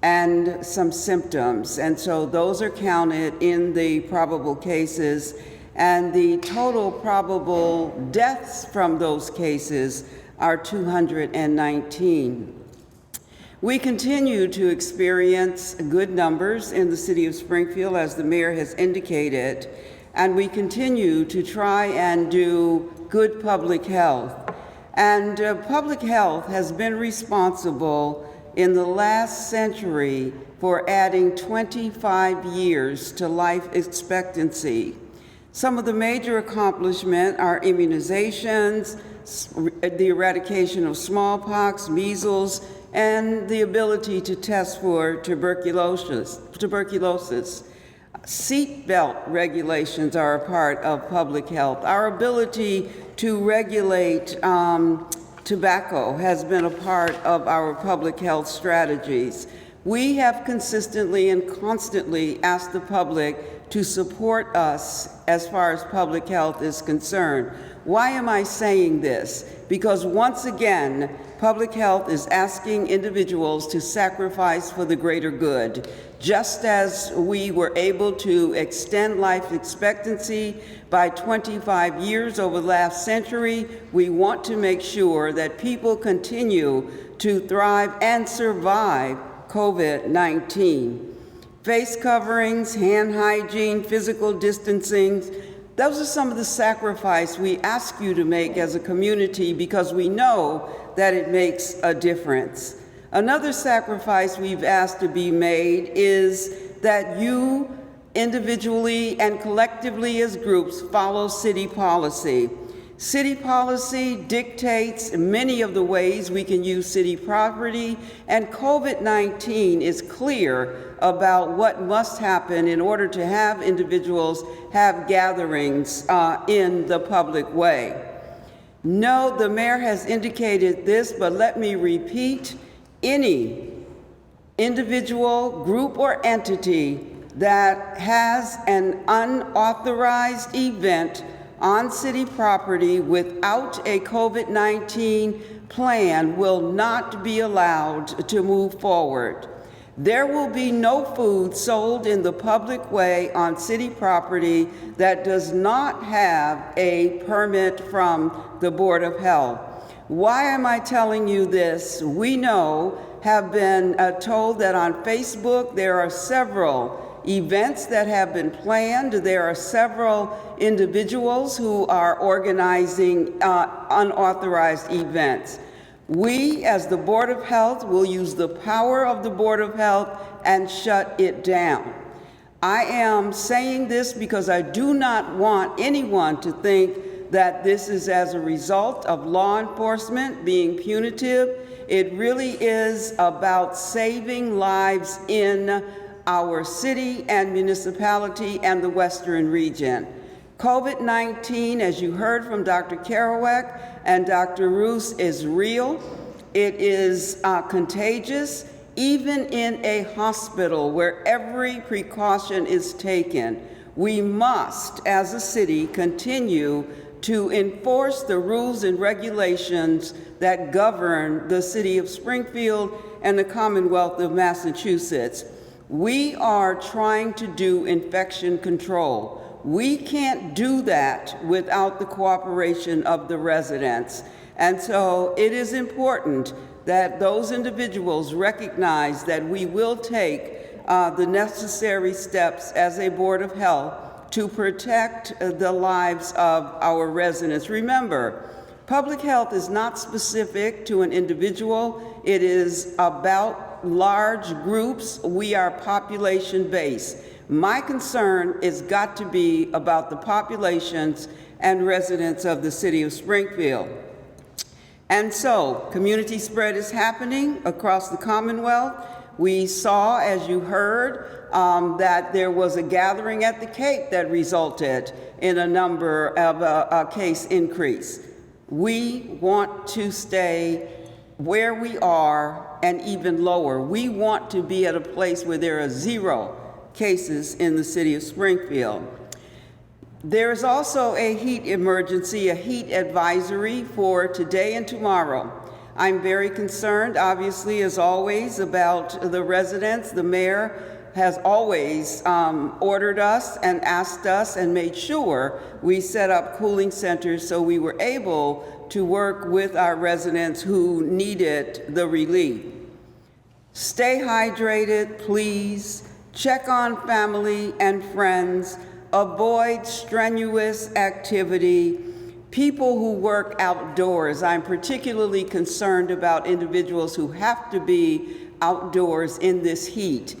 Speaker 6: and some symptoms, and so those are counted in the probable cases, and the total probable deaths from those cases are 219. We continue to experience good numbers in the city of Springfield, as the mayor has indicated, and we continue to try and do good public health. And public health has been responsible in the last century for adding 25 years to life expectancy. Some of the major accomplishments are immunizations, the eradication of smallpox, measles, and the ability to test for tuberculosis. Seatbelt regulations are a part of public health. Our ability to regulate tobacco has been a part of our public health strategies. We have consistently and constantly asked the public to support us as far as public health is concerned. Why am I saying this? Because once again, public health is asking individuals to sacrifice for the greater good. Just as we were able to extend life expectancy by 25 years over the last century, we want to make sure that people continue to thrive and survive COVID-19. Face coverings, hand hygiene, physical distancing, those are some of the sacrifices we ask you to make as a community because we know that it makes a difference. Another sacrifice we've asked to be made is that you individually and collectively as groups follow city policy. City policy dictates many of the ways we can use city property, and COVID-19 is clear about what must happen in order to have individuals have gatherings in the public way. No, the mayor has indicated this, but let me repeat, any individual, group, or entity that has an unauthorized event on city property without a COVID-19 plan will not be allowed to move forward. There will be no food sold in the public way on city property that does not have a permit from the Board of Health. Why am I telling you this? We have been told that on Facebook there are several events that have been planned. There are several individuals who are organizing unauthorized events. We, as the Board of Health, will use the power of the Board of Health and shut it down. I am saying this because I do not want anyone to think that this is as a result of law enforcement being punitive. It really is about saving lives in our city and municipality and the Western region. COVID-19, as you heard from Dr. Kerouac and Dr. Roos, is real. It is contagious, even in a hospital where every precaution is taken. We must, as a city, continue to enforce the rules and regulations that govern the city of Springfield and the Commonwealth of Massachusetts. We are trying to do infection control. We can't do that without the cooperation of the residents. And so it is important that those individuals recognize that we will take the necessary steps as a Board of Health to protect the lives of our residents. Remember, public health is not specific to an individual. It is about large groups. We are population-based. My concern has got to be about the populations and residents of the city of Springfield. And so, community spread is happening across the Commonwealth. We saw, as you heard, that there was a gathering at the Cape that resulted in a number of a case increase. We want to stay where we are and even lower. We want to be at a place where there are 0 cases in the city of Springfield. There is also a heat emergency, a heat advisory for today and tomorrow. I'm very concerned, obviously, as always, about the residents. The mayor has always ordered us and asked us and made sure we set up cooling centers so we were able to work with our residents who needed the relief. Stay hydrated, please. Check on family and friends. Avoid strenuous activity. People who work outdoors, I'm particularly concerned about individuals who have to be outdoors in this heat.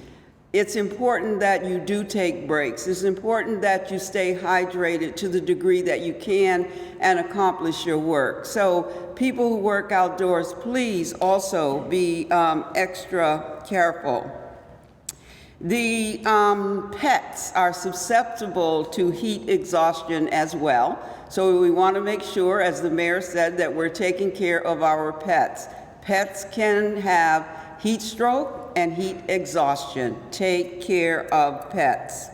Speaker 6: It's important that you do take breaks. It's important that you stay hydrated to the degree that you can and accomplish your work. So people who work outdoors, please also be extra careful. The pets are susceptible to heat exhaustion as well. So we want to make sure, as the mayor said, that we're taking care of our pets. Pets can have heat stroke and heat exhaustion. Take care of pets.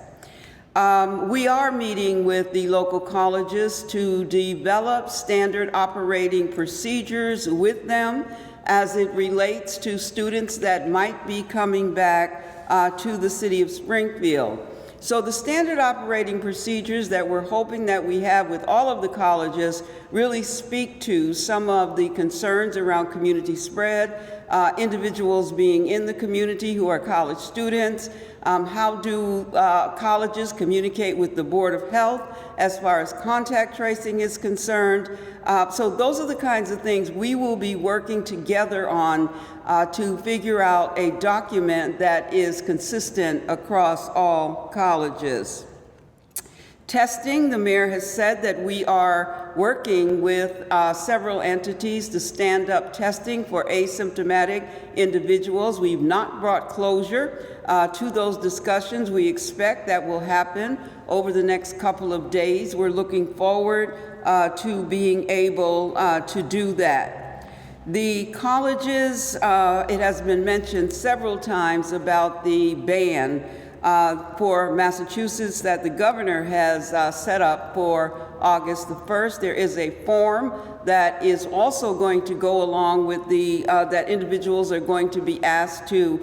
Speaker 6: We are meeting with the local colleges to develop standard operating procedures with them as it relates to students that might be coming back to the city of Springfield. So the standard operating procedures that we're hoping that we have with all of the colleges really speak to some of the concerns around community spread, individuals being in the community who are college students. How do colleges communicate with the Board of Health as far as contact tracing is concerned? So those are the kinds of things we will be working together on to figure out a document that is consistent across all colleges. Testing, the mayor has said that we are working with several entities to stand up testing for asymptomatic individuals. We've not brought closure to those discussions. We expect that will happen over the next couple of days. We're looking forward to being able to do that. The colleges, it has been mentioned several times about the ban for Massachusetts that the governor has set up for August the 1st. There is a form that is also going to go along with the, that individuals are going to be asked to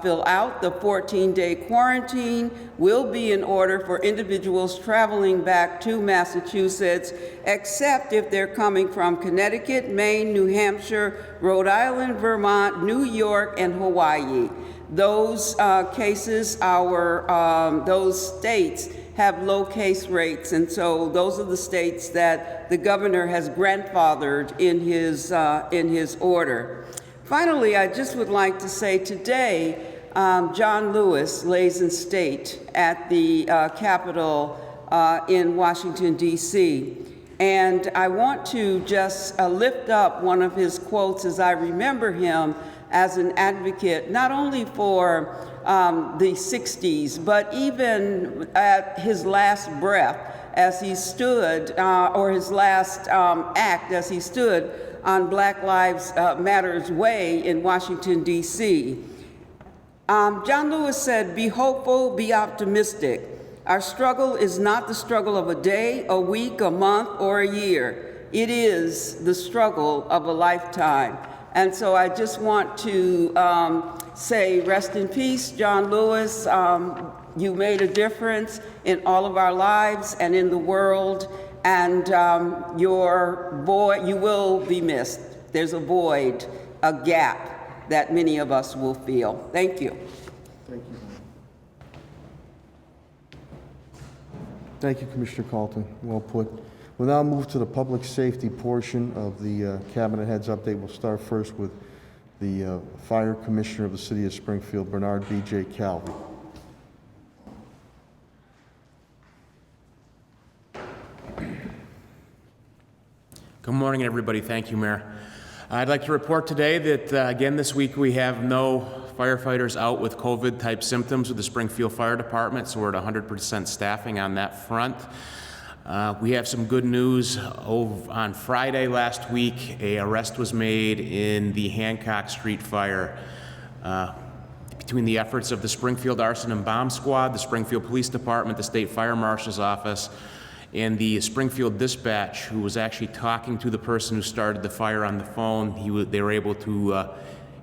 Speaker 6: fill out. The 14-day quarantine will be in order for individuals traveling back to Massachusetts, except if they're coming from Connecticut, Maine, New Hampshire, Rhode Island, Vermont, New York, and Hawaii. Those cases, those states have low case rates, and so those are the states that the governor has grandfathered in his order. Finally, I just would like to say today, John Lewis lays in state at the Capitol in Washington, D.C. And I want to just lift up one of his quotes as I remember him as an advocate, not only for the 60s, but even at his last breath as he stood, or his last act as he stood on Black Lives Matter's Way in Washington, D.C. John Lewis said, "Be hopeful, be optimistic. Our struggle is not the struggle of a day, a week, a month, or a year. It is the struggle of a lifetime." And so I just want to say rest in peace, John Lewis. You made a difference in all of our lives and in the world, and you will be missed. There's a void, a gap that many of us will feel. Thank you.
Speaker 1: Thank you. Thank you, Commissioner Carlton. Well put. We'll now move to the public safety portion of the Cabinet Heads update. We'll start first with the Fire Commissioner of the City of Springfield, Bernard B.J. Calvi.
Speaker 7: Good morning, everybody. Thank you, Mayor. I'd like to report today that, again, this week we have no firefighters out with COVID-type symptoms with the Springfield Fire Department, so we're at 100% staffing on that front. We have some good news. On Friday last week, an arrest was made in the Hancock Street fire. Between the efforts of the Springfield Arson and Bomb Squad, the Springfield Police Department, the State Fire Marshal's Office, and the Springfield Dispatch, who was actually talking to the person who started the fire on the phone, they were able to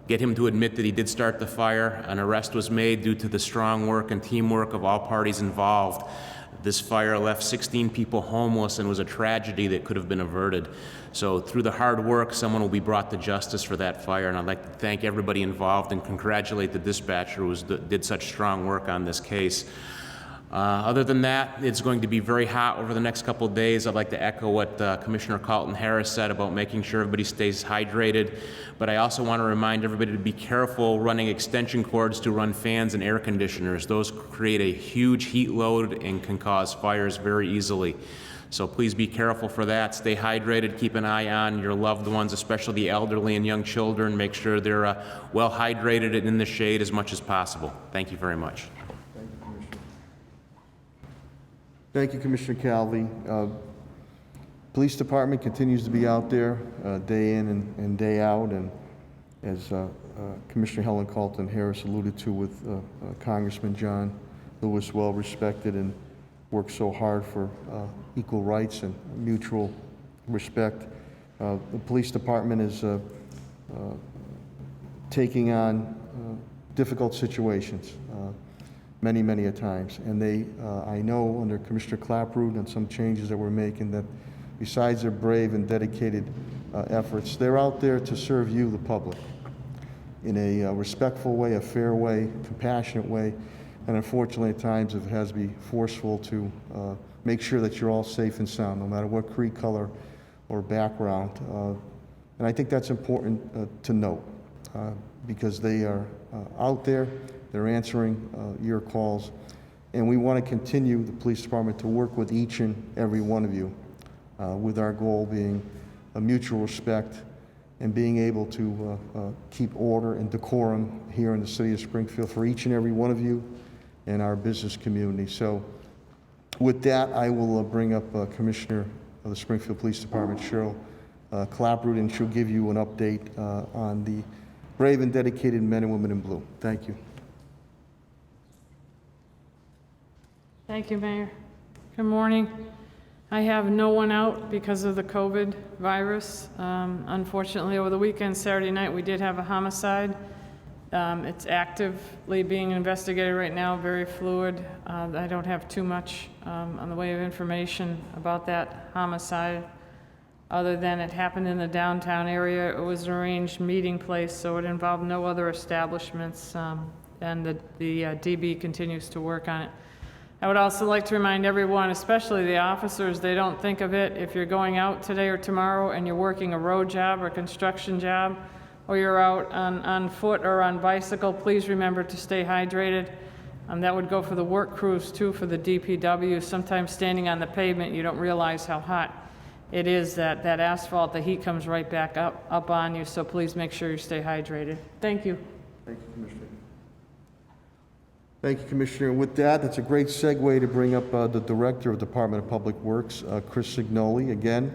Speaker 7: get him to admit that he did start the fire. An arrest was made due to the strong work and teamwork of all parties involved. This fire left 16 people homeless and was a tragedy that could have been averted. So through the hard work, someone will be brought to justice for that fire, and I'd like to thank everybody involved and congratulate the dispatcher who did such strong work on this case. Other than that, it's going to be very hot over the next couple of days. I'd like to echo what Commissioner Carlton Harris said about making sure everybody stays hydrated. But I also want to remind everybody to be careful running extension cords to run fans and air conditioners. Those create a huge heat load and can cause fires very easily. So please be careful for that. Stay hydrated. Keep an eye on your loved ones, especially the elderly and young children. Make sure they're well hydrated and in the shade as much as possible. Thank you very much.
Speaker 1: Thank you, Commissioner Calvi. Police Department continues to be out there day in and day out, and as Commissioner Helen Carlton Harris alluded to with Congressman John Lewis, well respected and works so hard for equal rights and mutual respect. The Police Department is taking on difficult situations many a times, and they, I know under Commissioner Claproot and some changes that we're making, that besides their brave and dedicated efforts, they're out there to serve you, the public, in a respectful way, a fair way, compassionate way, and unfortunately at times it has to be forceful to make sure that you're all safe and sound, no matter what creed, color, or background. And I think that's important to note because they are out there, they're answering your calls, and we want to continue, the police department, to work with each and every one of you, with our goal being a mutual respect and being able to keep order and decorum here in the city of Springfield for each and every one of you and our business community. So with that, I will bring up Commissioner of the Springfield Police Department, Cheryl Claproot, and she'll give you an update on the brave and dedicated men and women in blue. Thank you.
Speaker 8: Thank you, Mayor. Good morning. I have no one out because of the COVID virus. Unfortunately, over the weekend, Saturday night, we did have a homicide. It's actively being investigated right now, very fluid. I don't have too much on the way of information about that homicide, other than it happened in the downtown area. It was an arranged meeting place, so it involved no other establishments, and the DB continues to work on it. I would also like to remind everyone, especially the officers, they don't think of it. If you're going out today or tomorrow and you're working a road job or construction job, or you're out on foot or on bicycle, please remember to stay hydrated. That would go for the work crews too, for the DPW. Sometimes standing on the pavement, you don't realize how hot it is, that asphalt, the heat comes right back up on you, so please make sure you stay hydrated. Thank you.
Speaker 1: Thank you, Commissioner. Thank you, Commissioner. With that, that's a great segue to bring up the Director of Department of Public Works, Chris Signoli. Again,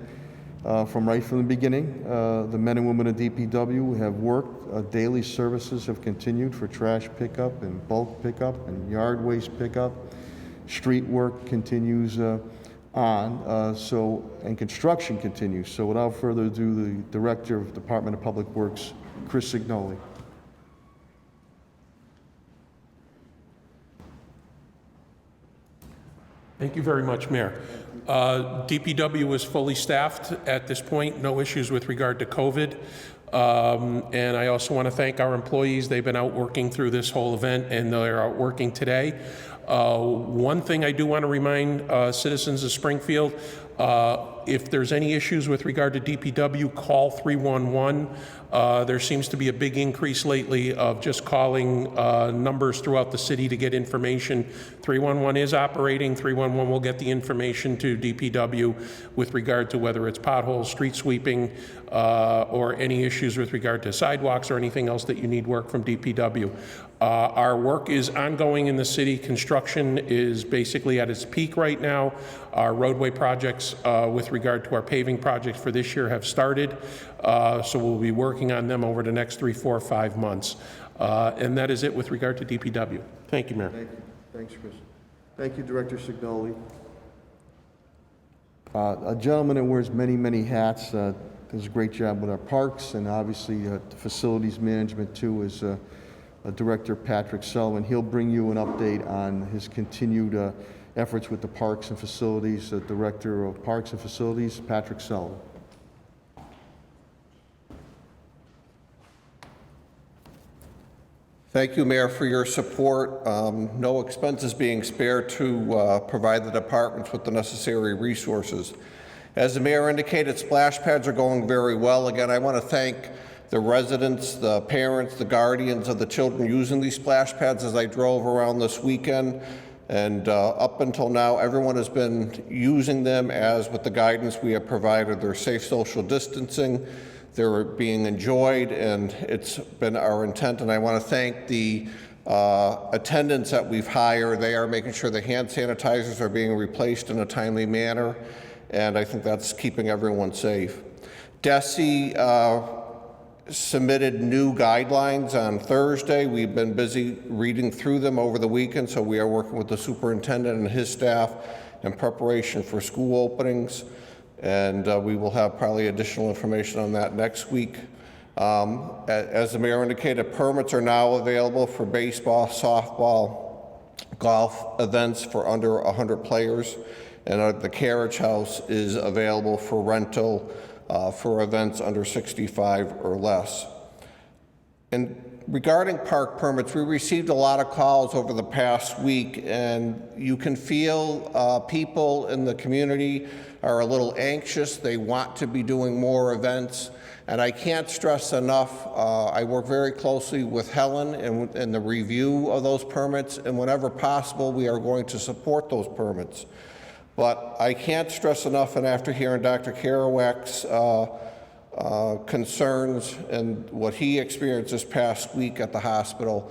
Speaker 1: from the beginning, the men and women of DPW have worked. Daily services have continued for trash pickup and bulk pickup and yard waste pickup. Street work continues on, and construction continues. So without further ado, the Director of Department of Public Works, Chris Signoli.
Speaker 9: Thank you very much, Mayor. DPW is fully staffed at this point, no issues with regard to COVID. And I also want to thank our employees. They've been out working through this whole event, and they're out working today. One thing I do want to remind citizens of Springfield, if there's any issues with regard to DPW, call 311. There seems to be a big increase lately of just calling numbers throughout the city to get information. 311 is operating. 311 will get the information to DPW with regard to whether it's potholes, street sweeping, or any issues with regard to sidewalks or anything else that you need work from DPW. Our work is ongoing in the city. Construction is basically at its peak right now. Our roadway projects with regard to our paving projects for this year have started. So we'll be working on them over the next 3, 4, 5 months. And that is it with regard to DPW. Thank you, Mayor.
Speaker 1: Thank you. Thanks, Chris. Thank you, Director Signoli. A gentleman that wears many hats, does a great job with our parks, and obviously the facilities management too, is Director Patrick Sullivan. He'll bring you an update on his continued efforts with the parks and facilities. Director of Parks and Facilities, Patrick Sullivan.
Speaker 10: Thank you, Mayor, for your support. No expenses being spared to provide the departments with the necessary resources. As the Mayor indicated, splash pads are going very well. Again, I want to thank the residents, the parents, the guardians of the children using these splash pads as I drove around this weekend. And up until now, everyone has been using them as with the guidance we have provided. They're safe social distancing. They're being enjoyed, and it's been our intent. And I want to thank the attendants that we've hired. They are making sure the hand sanitizers are being replaced in a timely manner, and I think that's keeping everyone safe. DESE submitted new guidelines on Thursday. We've been busy reading through them over the weekend, so we are working with the superintendent and his staff in preparation for school openings, and we will have probably additional information on that next week. As the mayor indicated, permits are now available for baseball, softball, golf events for under 100 players, and the carriage house is available for rental for events under 65 or less. And regarding park permits, we received a lot of calls over the past week, and you can feel people in the community are a little anxious. They want to be doing more events. And I can't stress enough, I work very closely with Helen in the review of those permits, and whenever possible, we are going to support those permits. But I can't stress enough, and after hearing Dr. Kerouac's concerns and what he experienced this past week at the hospital,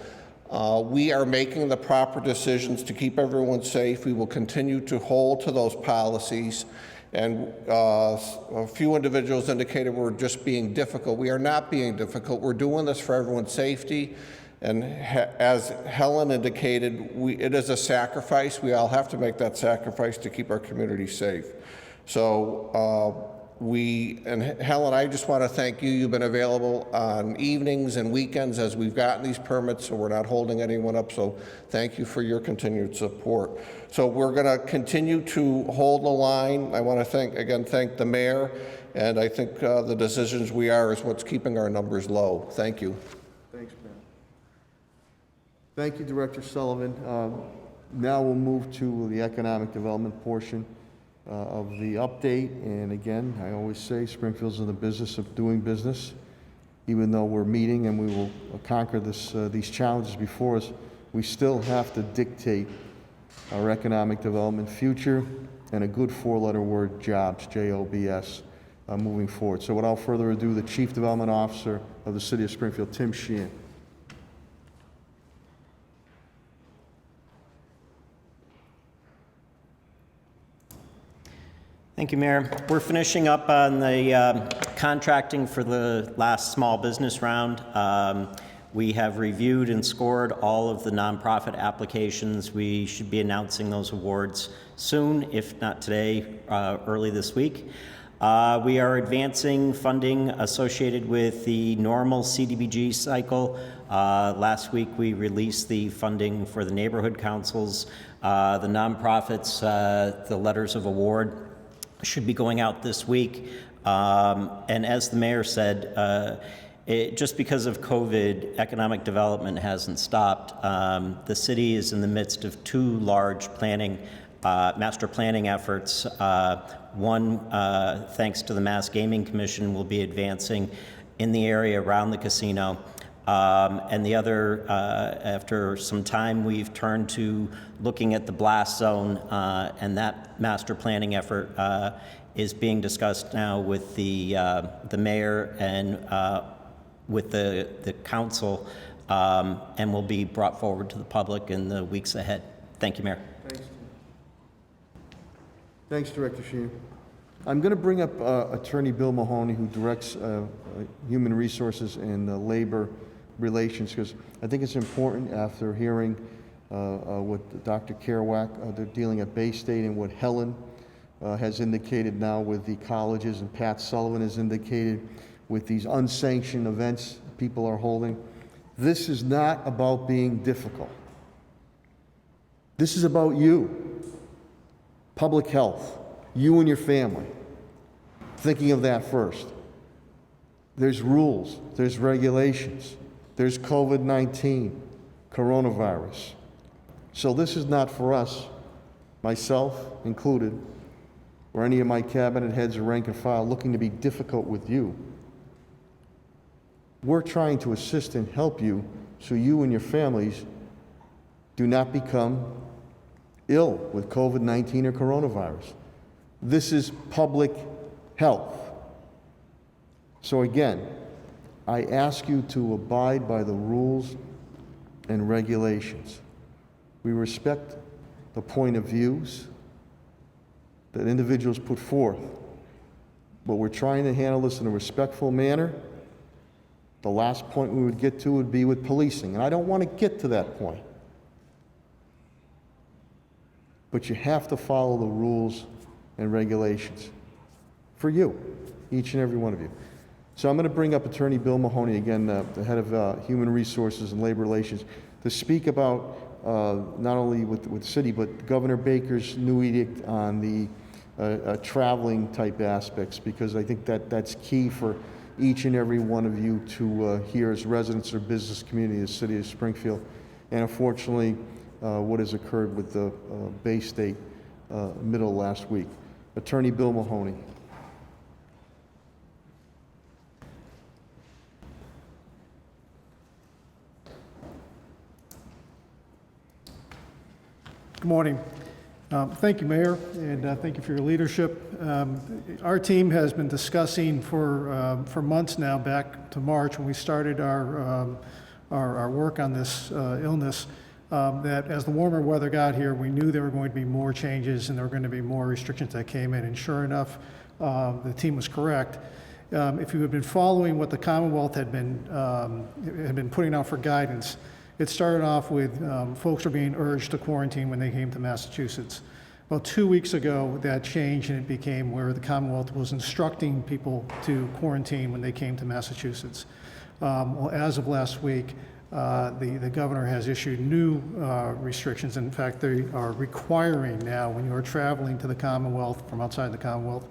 Speaker 10: we are making the proper decisions to keep everyone safe. We will continue to hold to those policies. And a few individuals indicated we're just being difficult. We are not being difficult. We're doing this for everyone's safety. And as Helen indicated, it is a sacrifice. We all have to make that sacrifice to keep our community safe. So and Helen, I just want to thank you. You've been available on evenings and weekends as we've gotten these permits, so we're not holding anyone up. So thank you for your continued support. So we're going to continue to hold the line. I want to thank the mayor, and I think the decisions we are is what's keeping our numbers low. Thank you.
Speaker 1: Thanks, Ben. Thank you, Director Sullivan. Now we'll move to the economic development portion of the update. And again, I always say Springfield's in the business of doing business. Even though we're meeting and we will conquer these challenges before us, we still have to dictate our economic development future and a good four-letter word, jobs, J-O-B-S, moving forward. So without further ado, the Chief Development Officer of the City of Springfield, Tim Sheehan.
Speaker 11: Thank you, Mayor. We're finishing up on the contracting for the last small business round. We have reviewed and scored all of the nonprofit applications. We should be announcing those awards soon, if not today, early this week. We are advancing funding associated with the normal CDBG cycle. Last week we released the funding for the neighborhood councils, the nonprofits, the letters of award should be going out this week. And as the mayor said, just because of COVID, economic development hasn't stopped. The city is in the midst of two large master planning efforts. One, thanks to the Mass Gaming Commission, will be advancing in the area around the casino. And the other, after some time, we've turned to looking at the blast zone, and that master planning effort is being discussed now with the mayor and with the council, and will be brought forward to the public in the weeks ahead. Thank you, Mayor.
Speaker 1: Thanks. Thanks, Director Sheehan. I'm going to bring up Attorney Bill Mahoney, who directs Human Resources and Labor Relations, because I think it's important after hearing what Dr. Kerouac, they're dealing at Bay State, and what Helen has indicated now with the colleges, and Pat Sullivan has indicated with these unsanctioned events people are holding. This is not about being difficult. This is about you, public health, you and your family. Thinking of that first. There's rules, there's regulations, there's COVID-19, coronavirus. So this is not for us, myself included, or any of my cabinet heads or rank and file, looking to be difficult with you. We're trying to assist and help you so you and your families do not become ill with COVID-19 or coronavirus. This is public health. So again, I ask you to abide by the rules and regulations. We respect the point of views that individuals put forth, but we're trying to handle this in a respectful manner. The last point we would get to would be with policing, and I don't want to get to that point. But you have to follow the rules and regulations for you, each and every one of you. So I'm going to bring up Attorney Bill Mahoney, again, the head of Human Resources and Labor Relations, to speak about not only with the city, but Governor Baker's new edict on the traveling type aspects, because I think that's key for each and every one of you to hear as residents or business community of the city of Springfield. And unfortunately, what has occurred with the Bay State middle of last week. Attorney Bill Mahoney.
Speaker 12: Good morning. Thank you, Mayor, and thank you for your leadership. Our team has been discussing for months now, back to March when we started our work on this illness, that as the warmer weather got here, we knew there were going to be more changes and there were going to be more restrictions that came in. And sure enough, the team was correct. If you had been following what the Commonwealth had been putting out for guidance, it started off with folks were being urged to quarantine when they came to Massachusetts. About 2 weeks ago, that changed and it became where the Commonwealth was instructing people to quarantine when they came to Massachusetts. Well, as of last week, the governor has issued new restrictions. In fact, they are requiring now, when you are traveling to the Commonwealth from outside the Commonwealth,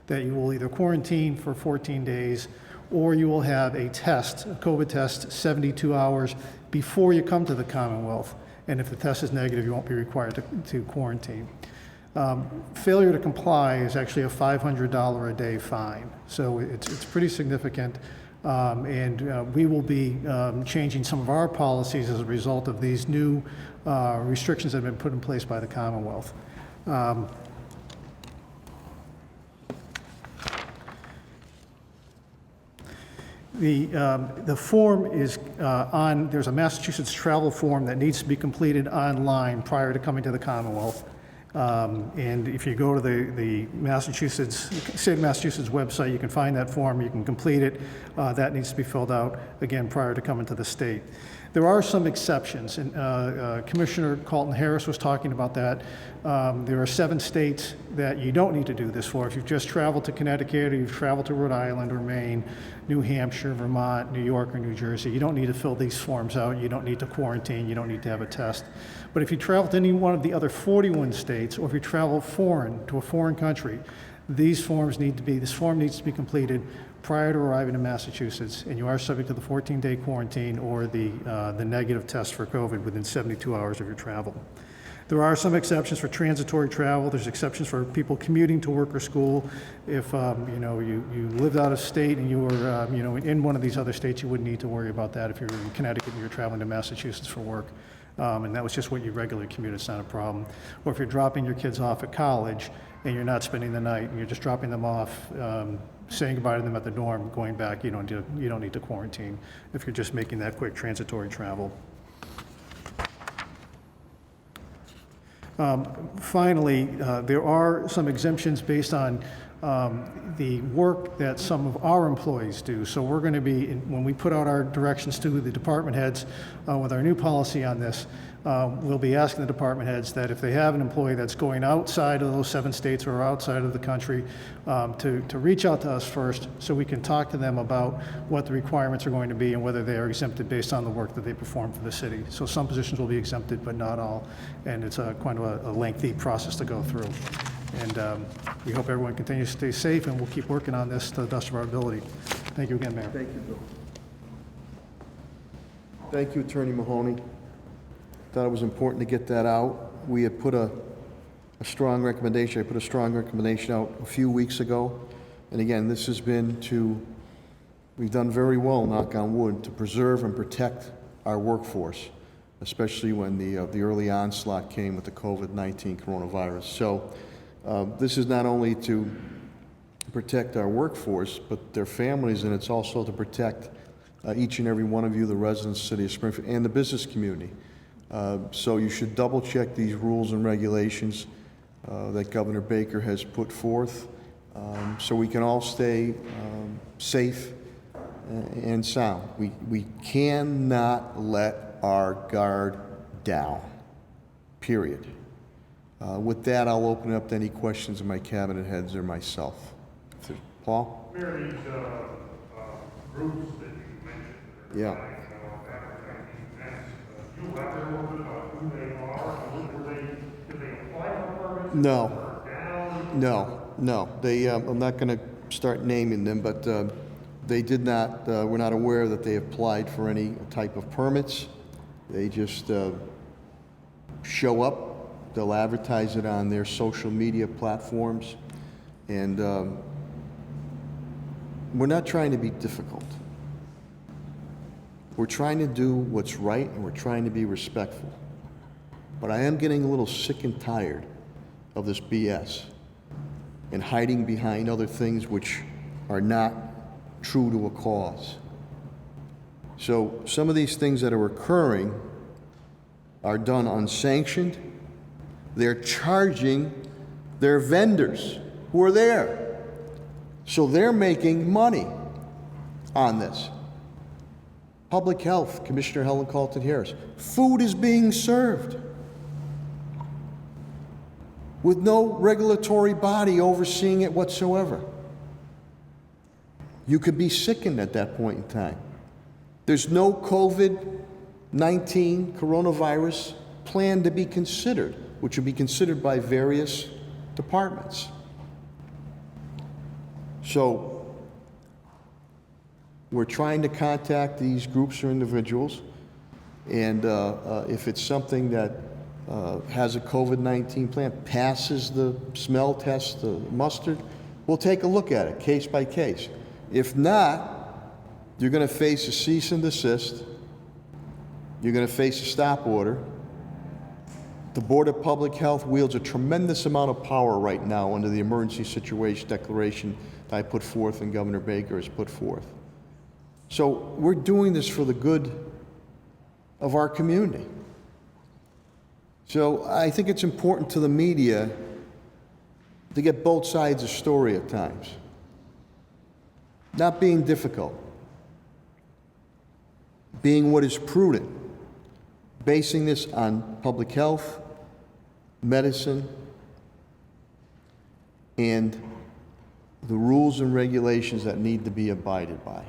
Speaker 12: that you will either quarantine for 14 days or you will have a test, a COVID test, 72 hours before you come to the Commonwealth. And if the test is negative, you won't be required to quarantine. Failure to comply is actually a $500 a day fine. So it's pretty significant. And we will be changing some of our policies as a result of these new restrictions that have been put in place by the Commonwealth. The form is there's a Massachusetts travel form that needs to be completed online prior to coming to the Commonwealth. And if you go to the state of Massachusetts website, you can find that form, you can complete it. That needs to be filled out, again, prior to coming to the state. There are some exceptions, and Commissioner Colton Harris was talking about that. There are 7 states that you don't need to do this for. If you've just traveled to Connecticut, or you've traveled to Rhode Island or Maine, New Hampshire, Vermont, New York, or New Jersey, you don't need to fill these forms out. You don't need to quarantine. You don't need to have a test. But if you travel to any one of the other 41 states, or if you travel foreign to a foreign country, this form needs to be completed prior to arriving in Massachusetts, and you are subject to the 14-day quarantine or the negative test for COVID within 72 hours of your travel. There are some exceptions for transitory travel. There's exceptions for people commuting to work or school. If you lived out of state and you were in one of these other states, you wouldn't need to worry about that. If you're in Connecticut and you're traveling to Massachusetts for work, and that was just what you regularly commute, it's not a problem. Or if you're dropping your kids off at college and you're not spending the night and you're just dropping them off, saying goodbye to them at the dorm, going back, you don't need to quarantine if you're just making that quick transitory travel. Finally, there are some exemptions based on the work that some of our employees do. So we're going to be, when we put out our directions to the department heads with our new policy on this, we'll be asking the department heads that if they have an employee that's going outside of those 7 states or outside of the country, to reach out to us first so we can talk to them about what the requirements are going to be and whether they are exempted based on the work that they perform for the city. So some positions will be exempted, but not all, and it's quite a lengthy process to go through. And we hope everyone continues to stay safe, and we'll keep working on this to the best of our ability. Thank you again, Mayor.
Speaker 1: Thank you, Bill. Thank you, Attorney Mahoney. Thought it was important to get that out. We had put a strong recommendation. I put a strong recommendation out a few weeks ago. And again, this has been we've done very well, knock on wood, to preserve and protect our workforce. especially when the early onslaught came with the COVID-19 coronavirus. So this is not only to protect our workforce, but their families, and it's also to protect each and every one of you, the residents of the city of Springfield, and the business community. So you should double check these rules and regulations that Governor Baker has put forth, so we can all stay safe and sound. We cannot let our guard down, period. With that, I'll open it up to any questions of my cabinet heads or myself. Paul?
Speaker 4: Mayor, these groups that you mentioned that are
Speaker 1: Yeah.
Speaker 4: advertising events, you elaborate a little bit about who they are? Did they apply for permits?
Speaker 1: No.
Speaker 4: Or down?
Speaker 1: No. They, I'm not going to start naming them, but they did not, we're not aware that they applied for any type of permits. They just show up, they'll advertise it on their social media platforms, and we're not trying to be difficult. We're trying to do what's right, and we're trying to be respectful. But I am getting a little sick and tired of this BS and hiding behind other things which are not true to a cause. So some of these things that are occurring are done unsanctioned. They're charging their vendors who are there. So they're making money on this. Public Health, Commissioner Helen Carlton Harris. Food is being served with no regulatory body overseeing it whatsoever. You could be sickened at that point in time. There's no COVID-19 coronavirus plan to be considered, which would be considered by various departments. So we're trying to contact these groups or individuals, and if it's something that has a COVID-19 plan, passes the smell test, the mustard, we'll take a look at it, case by case. If not, you're going to face a cease and desist. You're going to face a stop order. The Board of Public Health wields a tremendous amount of power right now under the emergency situation declaration that I put forth and Governor Baker has put forth. So we're doing this for the good of our community. So I think it's important to the media to get both sides of the story at times. Not being difficult. Being what is prudent. Basing this on public health, medicine, and the rules and regulations that need to be abided by.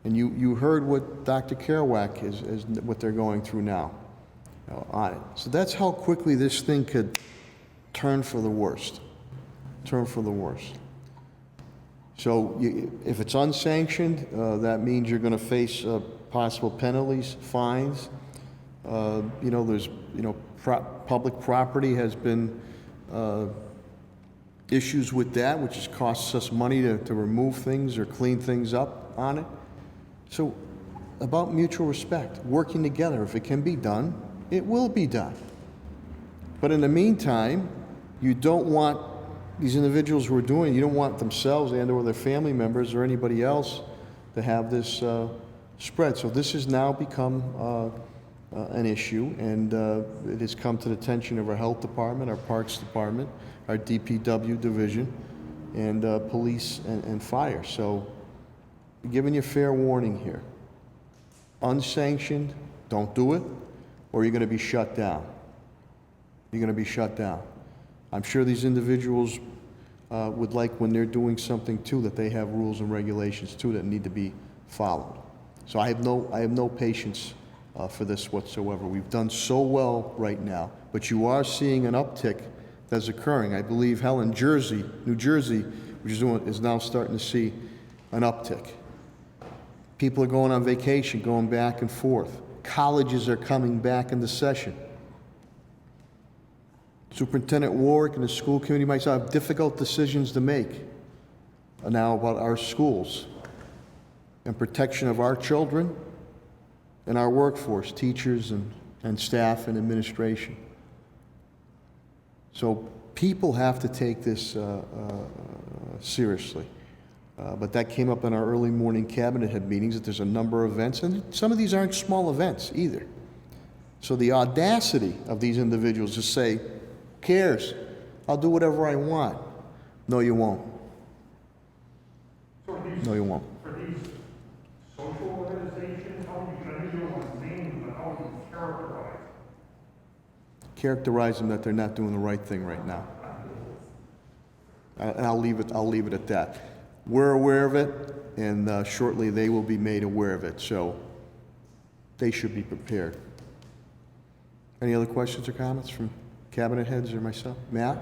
Speaker 1: And you heard what Dr. Kerouac is what they're going through now on it. So that's how quickly this thing could turn for the worst. Turn for the worst. So if it's unsanctioned, that means you're going to face possible penalties, fines. There's, public property has been issues with that, which has cost us money to remove things or clean things up on it. So about mutual respect, working together. If it can be done, it will be done. But in the meantime, you don't want these individuals who are doing it, you don't want themselves and or their family members or anybody else to have this spread. So this has now become an issue, and it has come to the attention of our health department, our parks department, our DPW division, and police and fire. So I'm giving you fair warning here. Unsanctioned, don't do it, or you're going to be shut down. You're going to be shut down. I'm sure these individuals would like, when they're doing something too, that they have rules and regulations too that need to be followed. So I have no patience for this whatsoever. We've done so well right now, but you are seeing an uptick that's occurring. I believe New Jersey, which is now starting to see an uptick. People are going on vacation, going back and forth. Colleges are coming back into session. Superintendent Warwick and the school committee might have difficult decisions to make now about our schools and protection of our children and our workforce, teachers and and staff and administration. So people have to take this seriously. But that came up in our early morning cabinet head meetings, that there's a number of events, and some of these aren't small events either. So the audacity of these individuals to say, who cares? I'll do whatever I want. No, you won't. No, you won't.
Speaker 4: For these social organizations, how do you, I know you don't want to name them, but how do you characterize?
Speaker 1: Characterize them that they're not doing the right thing right now. And I'll leave it at that. We're aware of it, and shortly they will be made aware of it, so they should be prepared. Any other questions or comments from cabinet heads or myself? Matt?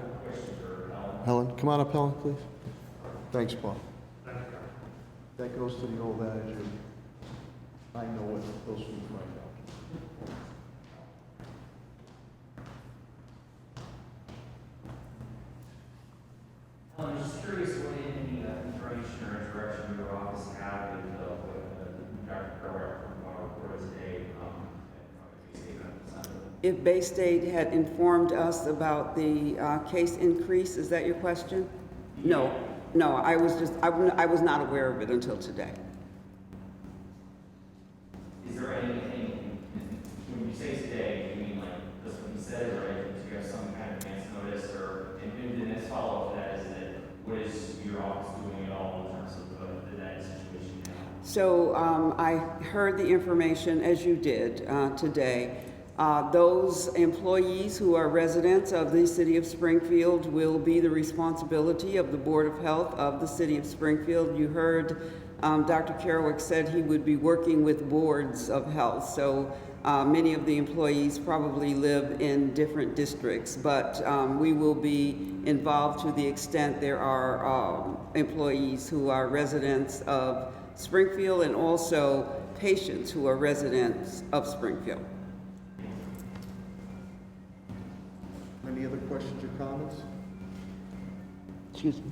Speaker 1: Helen? Come on up, Helen, please. Thanks, Paul. That goes to the old adage of, I know what those who find out.
Speaker 5: I'm just curious what any information or direction your office had with Dr. Kerr from today.
Speaker 6: If Bay State had informed us about the case increase, is that your question? No, I was not aware of it until today.
Speaker 5: Is there anything, when you say today, do you mean like just what you said, or do you have some kind of advance notice, or, and the next follow-up to that is that what is your office doing at all in terms of that situation now?
Speaker 6: So I heard the information, as you did today. Those employees who are residents of the City of Springfield will be the responsibility of the Board of Health of the City of Springfield. You heard Dr. Kerouac said he would be working with boards of health. So many of the employees probably live in different districts, but we will be involved to the extent there are employees who are residents of Springfield and also patients who are residents of Springfield.
Speaker 1: Any other questions or comments?
Speaker 6: Excuse me.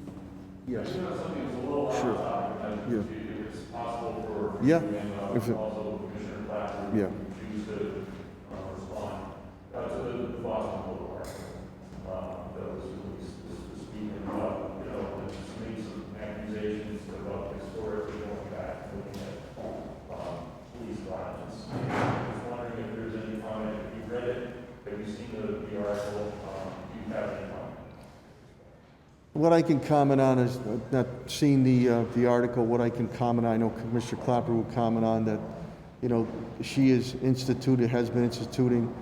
Speaker 1: Yes.
Speaker 13: Something that's a little off topic,
Speaker 1: Yeah.
Speaker 13: if it's possible for
Speaker 1: Yeah.
Speaker 13: you and
Speaker 1: If it-
Speaker 13: also Commissioner Clapper
Speaker 1: Yeah.
Speaker 13: choose to respond to the Boston Boulevard. That was speaking about, made some accusations about historically going back, looking at police violence. I was wondering if there's any comment, if you read it, have you seen the article, do you have any comment?
Speaker 1: What I can comment on is, not seeing the article, what I can comment on, I know Commissioner Clapper will comment on that, she has been instituting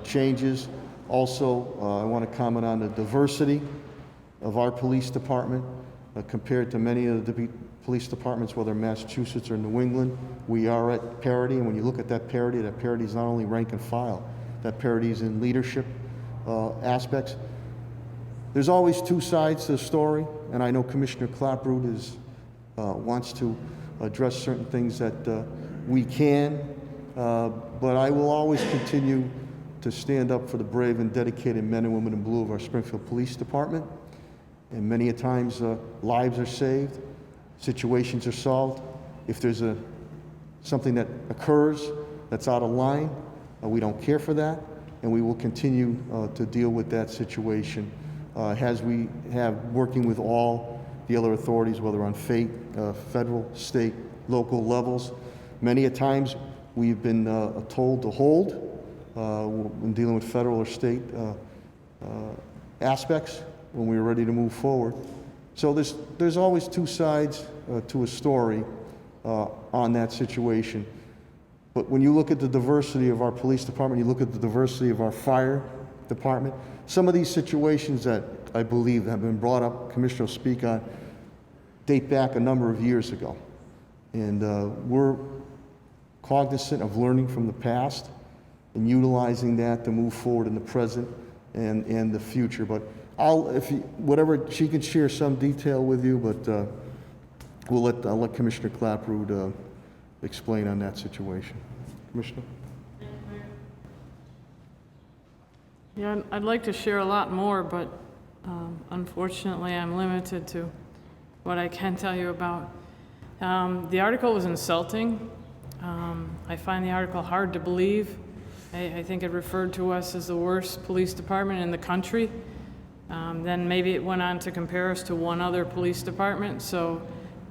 Speaker 1: changes. Also, I want to comment on the diversity of our police department compared to many of the police departments, whether Massachusetts or New England. We are at parity, and when you look at that parity is not only rank and file, that parity is in leadership aspects. There's always two sides to the story, and I know Commissioner Clapper wants to address certain things that we can, but I will always continue to stand up for the brave and dedicated men and women in blue of our Springfield Police Department. And many a times lives are saved, situations are solved. If there's something that occurs that's out of line, we don't care for that, and we will continue to deal with that situation as we have working with all the other authorities, whether on federal, state, local levels. Many a times we've been told to hold when dealing with federal or state aspects when we were ready to move forward. So there's always two sides to a story on that situation. But when you look at the diversity of our police department, you look at the diversity of our fire department, some of these situations that I believe have been brought up, Commissioner will speak on, date back a number of years ago. And we're cognizant of learning from the past and utilizing that to move forward in the present and the future. But whatever, she can share some detail with you, but I'll let Commissioner Clapper explain on that situation. Commissioner?
Speaker 8: Yeah, I'd like to share a lot more, but unfortunately I'm limited to what I can tell you about. The article was insulting. I find the article hard to believe. I think it referred to us as the worst police department in the country. Then maybe it went on to compare us to one other police department. So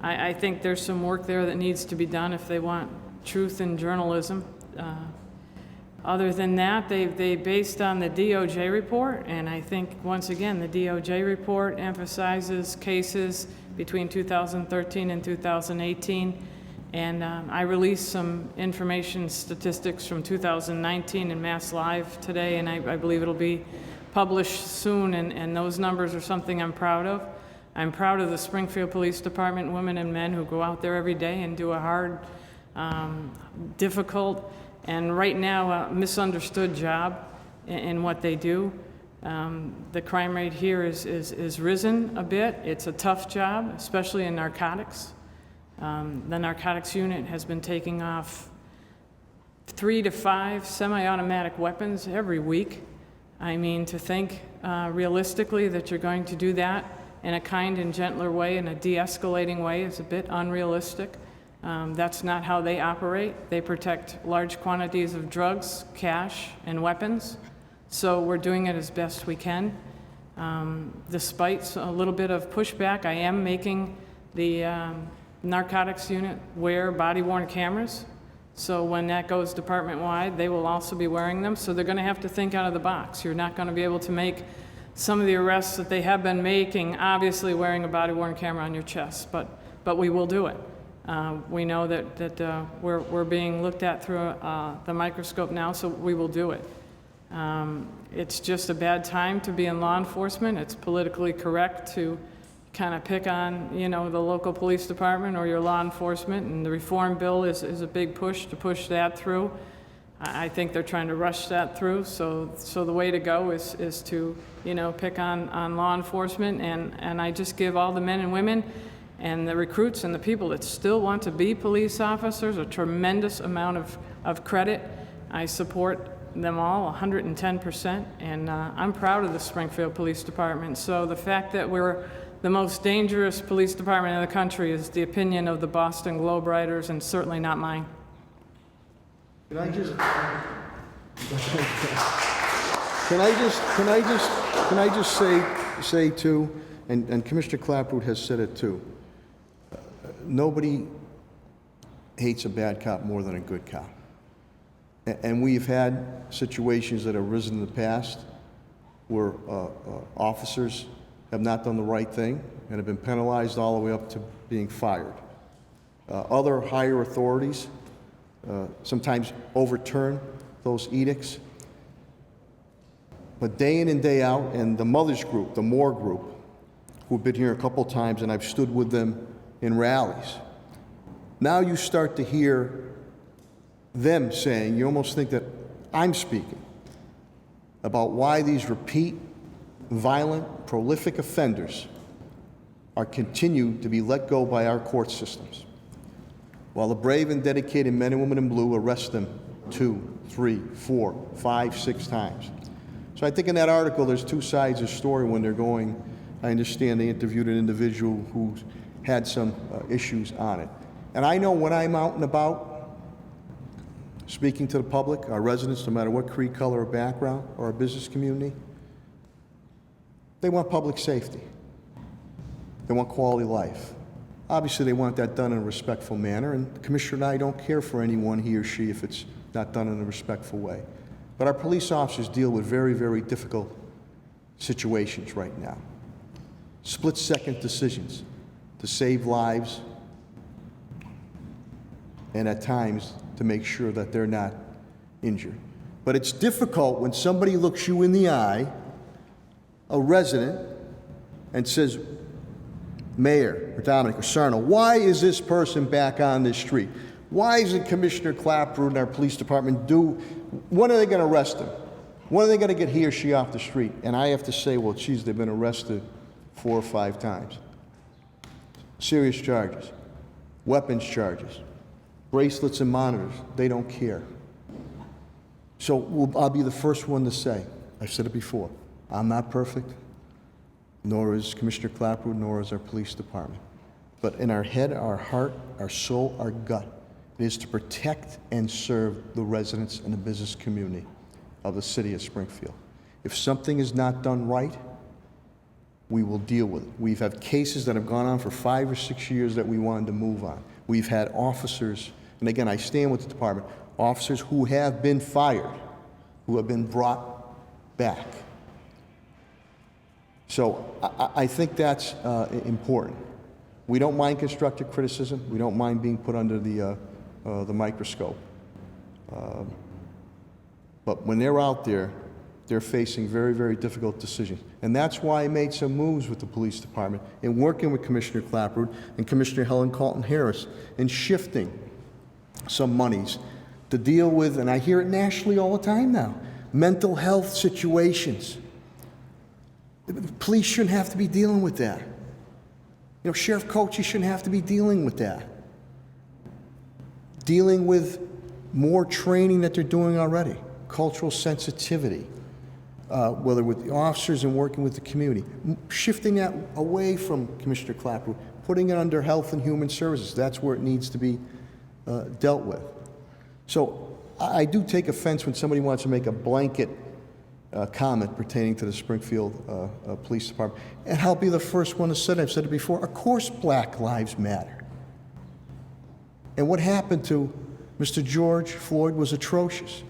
Speaker 8: I think there's some work there that needs to be done if they want truth in journalism. Other than that, they based on the DOJ report, and I think, once again, the DOJ report emphasizes cases between 2013 and 2018, and I released some information statistics from 2019 in Mass Live today, and I believe it'll be published soon, and those numbers are something I'm proud of. I'm proud of the Springfield Police Department, women and men who go out there every day and do a hard, difficult, and right now a misunderstood job in what they do. The crime rate here is risen a bit. It's a tough job, especially in narcotics. The narcotics unit has been taking off 3 to 5 semi-automatic weapons every week. I mean, to think realistically that you're going to do that in a kind and gentler way, in a de-escalating way, is a bit unrealistic. That's not how they operate. They protect large quantities of drugs, cash, and weapons. So we're doing it as best we can. Despite a little bit of pushback, I am making the narcotics unit wear body-worn cameras. So when that goes department-wide, they will also be wearing them. So they're going to have to think out of the box. You're not going to be able to make some of the arrests that they have been making, obviously wearing a body-worn camera on your chest, but we will do it. We know that we're being looked at through the microscope now, so we will do it. It's just a bad time to be in law enforcement. It's politically correct to kind of pick on, the local police department or your law enforcement, and the reform bill is a big push to push that through. I think they're trying to rush that through, so the way to go is to, pick on law enforcement, and I just give all the men and women and the recruits and the people that still want to be police officers a tremendous amount of credit. I support them all 110%, and I'm proud of the Springfield Police Department. So the fact that we're the most dangerous police department in the country is the opinion of the Boston Globe writers, and certainly not mine.
Speaker 1: Can I just say too, and Commissioner Clapprood has said it too, nobody hates a bad cop more than a good cop. And we've had situations that have risen in the past where officers have not done the right thing and have been penalized all the way up to being fired. Other higher authorities sometimes overturn those edicts. But day in and day out, and the Mothers Group, the Moore Group, who've been here a couple times, and I've stood with them in rallies, now you start to hear them saying, you almost think that I'm speaking, about why these repeat, violent, prolific offenders are continued to be let go by our court systems, while the brave and dedicated men and women in blue arrest them 2, 3, 4, 5, 6 times. So I think in that article there's two sides of the story when they're going. I understand they interviewed an individual who had some issues on it. And I know when I'm out and about speaking to the public, our residents, no matter what creed, color, or background, or our business community, they want public safety. They want quality life. Obviously, they want that done in a respectful manner, and the Commissioner and I don't care for anyone, he or she, if it's not done in a respectful way. But our police officers deal with very, very difficult situations right now. Split-second decisions to save lives, and at times to make sure that they're not injured. But it's difficult when somebody looks you in the eye, a resident, and says, Mayor, or Dominic, or Sarno, why is this person back on this street? Why isn't Commissioner Clapprood and our police department when are they going to arrest him? When are they going to get he or she off the street? And I have to say, well, geez, they've been arrested 4 or 5 times. Serious charges, weapons charges, bracelets and monitors, they don't care. So I'll be the first one to say, I've said it before, I'm not perfect, nor is Commissioner Clapprood, nor is our police department. But in our head, our heart, our soul, our gut, It is to protect and serve the residents and the business community of the city of Springfield. If something is not done right, we will deal with it. We've had cases that have gone on for 5 or 6 years that we wanted to move on. We've had officers, and again, I stand with the department, officers who have been fired, who have been brought back. So I think that's important. We don't mind constructive criticism. We don't mind being put under the microscope. But when they're out there, they're facing very, very difficult decisions. And that's why I made some moves with the police department in working with Commissioner Clapper and Commissioner Helen Calton Harris in shifting some monies to deal with, and I hear it nationally all the time now, mental health situations. The police shouldn't have to be dealing with that. You know, Sheriff Cochee shouldn't have to be dealing with that. Dealing with more training that they're doing already, cultural sensitivity, whether with the officers and working with the community, shifting that away from Commissioner Clapper, putting it under Health and Human Services. That's where it needs to be dealt with. So I do take offense when somebody wants to make a blanket comment pertaining to the Springfield Police Department. And I'll be the first one to say it. I've said it before. Of course Black Lives Matter. And what happened to Mr. George Floyd was atrocious.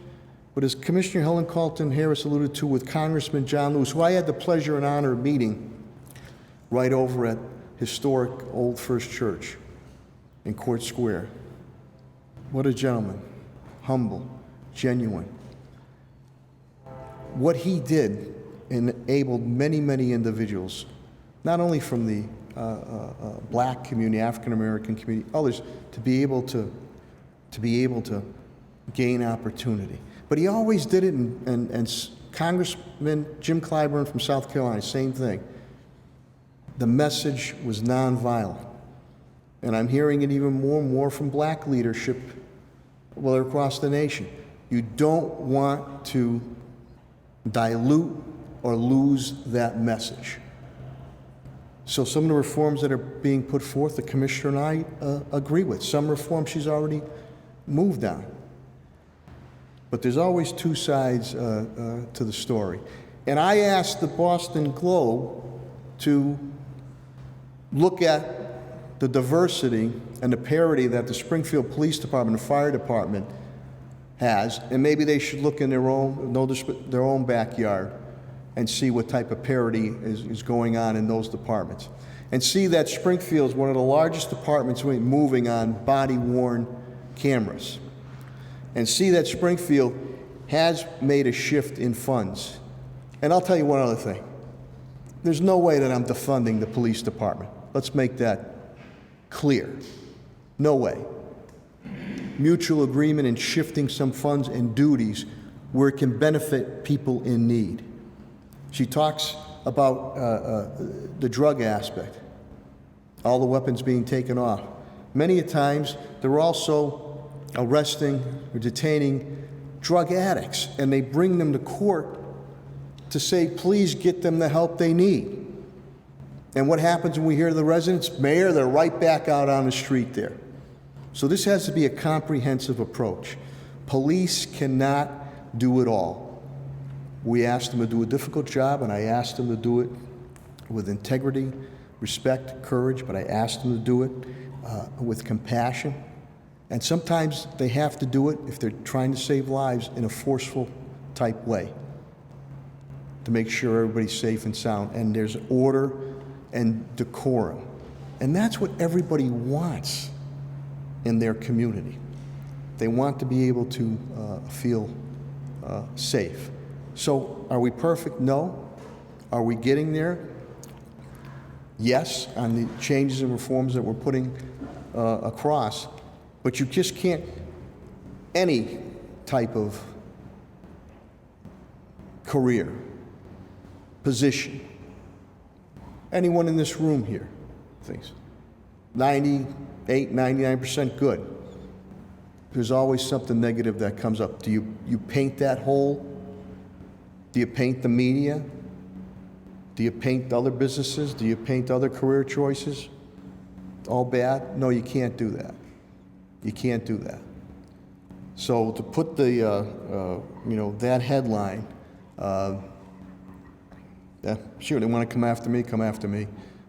Speaker 1: But as Commissioner Helen Calton Harris alluded to with Congressman John Lewis, who I had the pleasure and honor of meeting right over at historic Old First Church in Court Square. What a gentleman. Humble, genuine. What he did enabled many, many individuals, not only from the black community, African American community, others, to be able to gain opportunity. But he always did it, and Congressman Jim Clyburn from South Carolina, same thing. The message was nonviolent. And I'm hearing it even more and more from black leadership, well, across the nation. You don't want to dilute or lose that message. So some of the reforms that are being put forth, the commissioner and I agree with. Some reforms she's already moved on. But there's always two sides to the story. And I asked the Boston Globe to look at the diversity and the parity that the Springfield Police Department and Fire Department has, and maybe they should look in their own backyard and see what type of parity is going on in those departments. And see that Springfield is one of the largest departments moving on body-worn cameras. And see that Springfield has made a shift in funds. And I'll tell you one other thing. There's no way that I'm defunding the police department. Let's make that clear. No way. Mutual agreement in shifting some funds and duties where it can benefit people in need. She talks about the drug aspect, all the weapons being taken off. Many a times, they're also arresting or detaining drug addicts, and they bring them to court to say, please get them the help they need. And what happens when we hear the residents? Mayor, they're right back out on the street there. So this has to be a comprehensive approach. Police cannot do it all. We asked them to do a difficult job, and I asked them to do it with integrity, respect, courage, but I asked them to do it with compassion. And sometimes they have to do it if they're trying to save lives in a forceful type way to make sure everybody's safe and sound, and there's order and decorum. And that's what everybody wants in their community. They want to be able to feel safe. So are we perfect? No. Are we getting there? Yes, on the changes and reforms that we're putting across. But you just can't, any type of career, position, anyone in this room here thinks 98, 99% good. There's always something negative that comes up. Do you paint that hole? Do you paint the media? Do you paint other businesses? Do you paint other career choices? All bad? No, you can't do that. You can't do that. So to put the, that headline, yeah, sure, they want to come after me,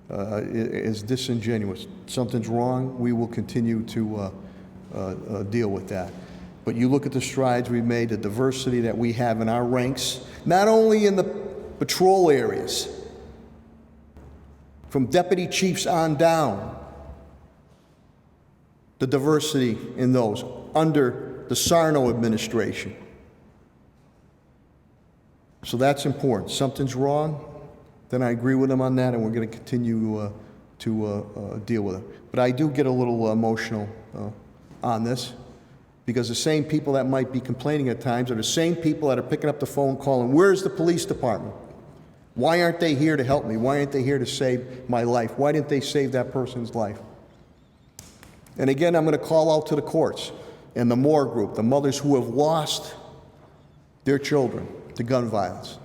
Speaker 1: is disingenuous. Something's wrong, we will continue to deal with that. But you look at the strides we've made, the diversity that we have in our ranks, not only in the patrol areas, from deputy chiefs on down, the diversity in those under the Sarno administration. So that's important. Something's wrong, then I agree with them on that, and we're going to continue to deal with it. But I do get a little emotional on this, because the same people that might be complaining at times are the same people that are picking up the phone calling, where's the police department? Why aren't they here to help me? Why aren't they here to save my life? Why didn't they save that person's life? And again, I'm going to call out to the courts and the Moore group, the mothers who have lost their children to gun violence.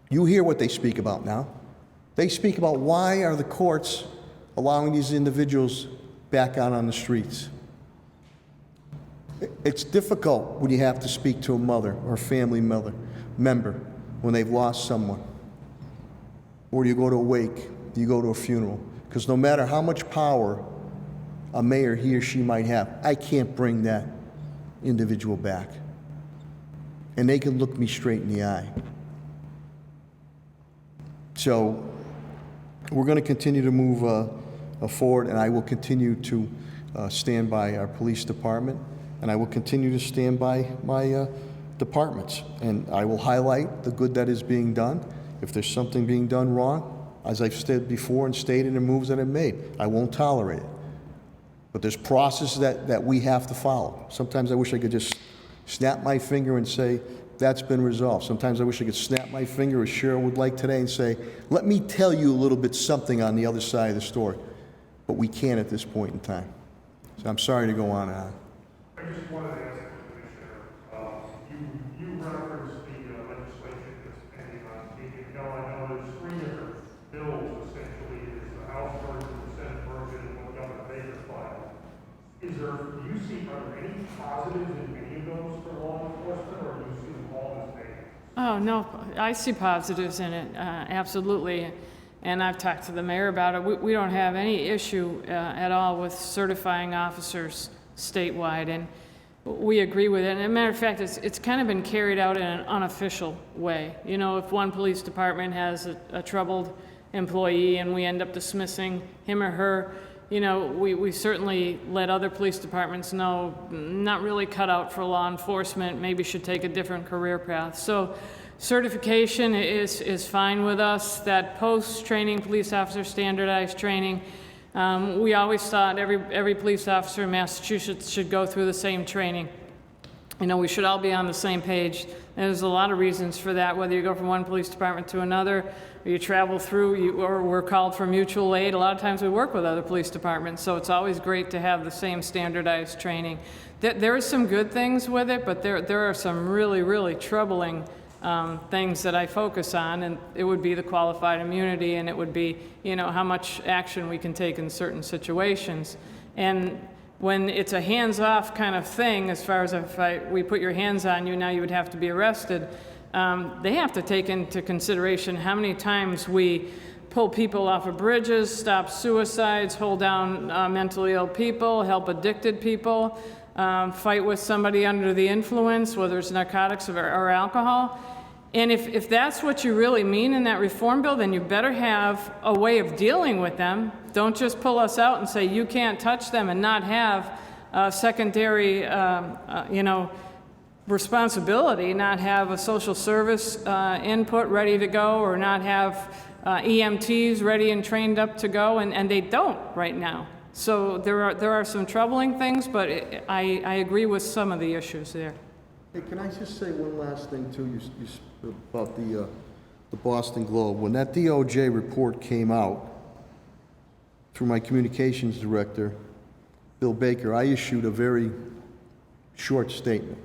Speaker 1: You hear what they speak about now. They speak about why are the courts allowing these individuals back out on the streets. It's difficult when you have to speak to a mother or a family member when they've lost someone. Or do you go to a wake? Do you go to a funeral? Because no matter how much power a mayor, he or she might have, I can't bring that individual back. And they can look me straight in the eye. So we're going to continue to move forward, and I will continue to stand by our police department, and I will continue to stand by my departments. And I will highlight the good that is being done. If there's something being done wrong, as I've said before and stated in moves that I've made, I won't tolerate it. But there's processes that we have to follow. Sometimes I wish I could just snap my finger and say, that's been resolved. Sometimes I wish I could snap my finger, as Cheryl would like today, and say, let me tell you a little bit something on the other side of the story. But we can't at this point in time. So I'm sorry to go on and on.
Speaker 4: I just wanted to ask the Commissioner, you referenced the legislation that's pending on KPML. I know there's three different bills, essentially. There's the House version, the Senate version, and what Governor Baker filed. Do you see, are there any positives in any of those for law enforcement, or do you see them all as negatives?
Speaker 8: Oh, no, I see positives in it, absolutely. And I've talked to the mayor about it. We don't have any issue at all with certifying officers statewide, and we agree with it. And as a matter of fact, it's kind of been carried out in an unofficial way. You know, if one police department has a troubled employee and we end up dismissing him or her, you know, we certainly let other police departments know, not really cut out for law enforcement, maybe should take a different career path. So certification is fine with us. That post-training police officer standardized training, we always thought every police officer in Massachusetts should go through the same training. You know, we should all be on the same page. There's a lot of reasons for that, whether you go from one police department to another, or you travel through, or we're called for mutual aid. A lot of times we work with other police departments, so it's always great to have the same standardized training. There are some good things with it, but there are some really, really troubling things that I focus on, and it would be the qualified immunity, and it would be, you know, how much action we can take in certain situations. And when it's a hands-off kind of thing, as far as if we put your hands on you, now you would have to be arrested, they have to take into consideration how many times we pull people off of bridges, stop suicides, hold down mentally ill people, help addicted people, fight with somebody under the influence, whether it's narcotics or alcohol. And if that's what you really mean in that reform bill, then you better have a way of dealing with them. Don't just pull us out and say you can't touch them and not have secondary, you know, responsibility, not have a social service input ready to go, or not have EMTs ready and trained up to go, and they don't right now. So there are some troubling things, but I agree with some of the issues there.
Speaker 1: Hey, can I just say one last thing, too, about the Boston Globe? When that DOJ report came out, through my communications director, Bill Baker, I issued a very short statement.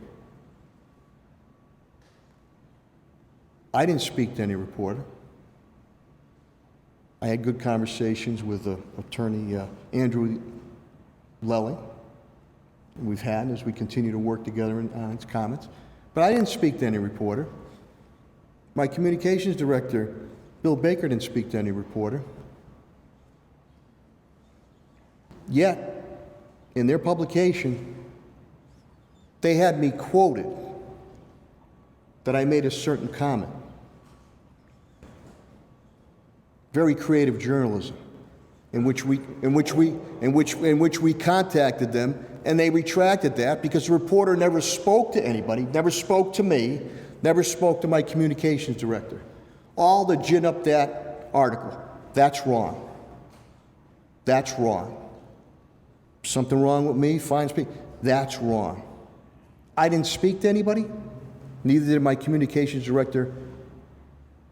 Speaker 1: I didn't speak to any reporter. I had good conversations with attorney Andrew Lelling, we've had as we continue to work together on its comments. But I didn't speak to any reporter. My communications director, Bill Baker, didn't speak to any reporter. Yet, in their publication, they had me quoted that I made a certain comment. Very creative journalism, in which we contacted them, and they retracted that because the reporter never spoke to anybody, never spoke to me, never spoke to my communications director. All to gin up that article. That's wrong. That's wrong. Something wrong with me? Fine, speak. That's wrong. I didn't speak to anybody. Neither did my communications director,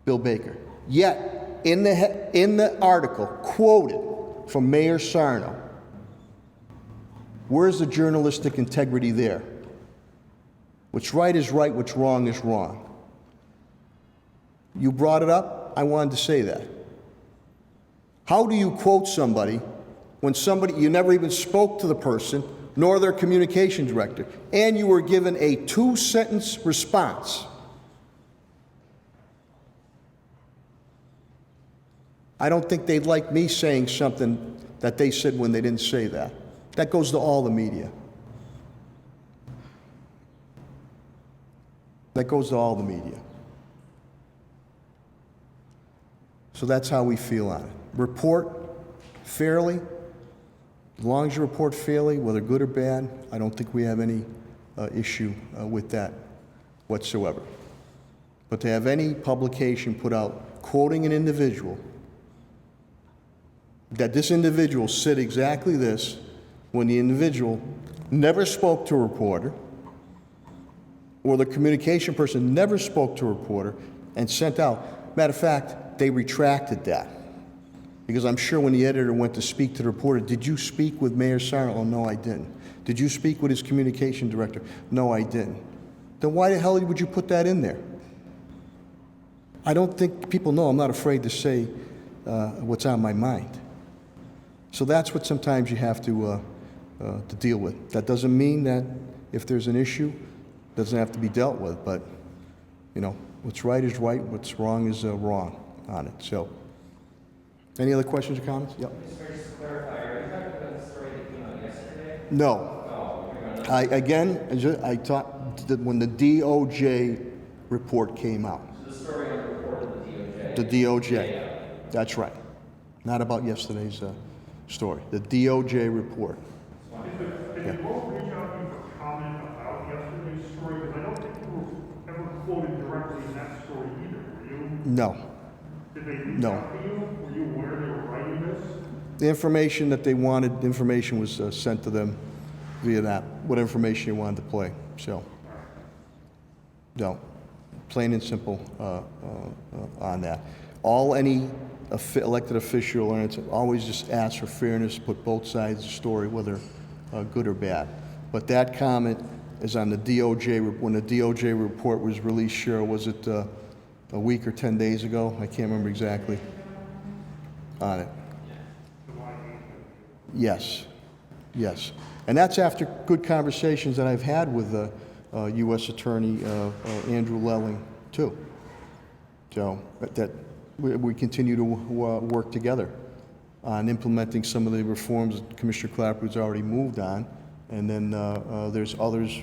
Speaker 1: Bill Baker. Yet, in the article, quoted from Mayor Sarno, where's the journalistic integrity there? What's right is right, what's wrong is wrong. You brought it up, I wanted to say that. How do you quote somebody when you never even spoke to the person, nor their communication director, and you were given a 2-sentence response? I don't think they'd like me saying something that they said when they didn't say that. That goes to all the media. That goes to all the media. So that's how we feel on it. Report fairly. As long as you report fairly, whether good or bad, I don't think we have any issue with that whatsoever. But to have any publication put out quoting an individual, that this individual said exactly this when the individual never spoke to a reporter, or the communication person never spoke to a reporter and sent out. Matter of fact, they retracted that. Because I'm sure when the editor went to speak to the reporter, did you speak with Mayor Sarno? Oh, no, I didn't. Did you speak with his communication director? No, I didn't. Then why the hell would you put that in there? I don't think people know I'm not afraid to say what's on my mind. So that's what sometimes you have to deal with. That doesn't mean that if there's an issue, it doesn't have to be dealt with. But, you know, what's right is right, what's wrong is wrong on it. So, any other questions or comments? Yep.
Speaker 5: Just to clarify, are you talking about the story that came out yesterday?
Speaker 1: No.
Speaker 5: Oh,
Speaker 1: I talked when the DOJ report came out.
Speaker 5: so the story on the report of the DOJ?
Speaker 1: The DOJ.
Speaker 5: Yeah.
Speaker 1: That's right. Not about yesterday's story. The DOJ report.
Speaker 4: Did you both reach out to you for comment about yesterday's story? Because I don't think you were ever quoted directly in that story either, were you?
Speaker 1: No.
Speaker 4: Did they reach out to you? Were you aware they were writing this?
Speaker 1: The information that they wanted, information was sent to them via that, what information you wanted to play. So, no, plain and simple on that. Any elected official or anything, always just ask for fairness, put both sides of the story, whether good or bad. But that comment is on the DOJ, when the DOJ report was released, Cheryl, was it a week or 10 days ago? I can't remember exactly on it. Yes, yes. And that's after good conversations that I've had with U.S. Attorney Andrew Lelling, too. So that we continue to work together on implementing some of the reforms that Commissioner Clapper's already moved on. And then there's others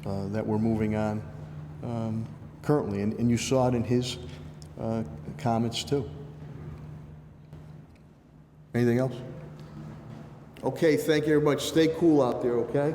Speaker 1: that we're moving on currently. And you saw it in his comments, too. Anything else? Okay, thank you very much. Stay cool out there, okay?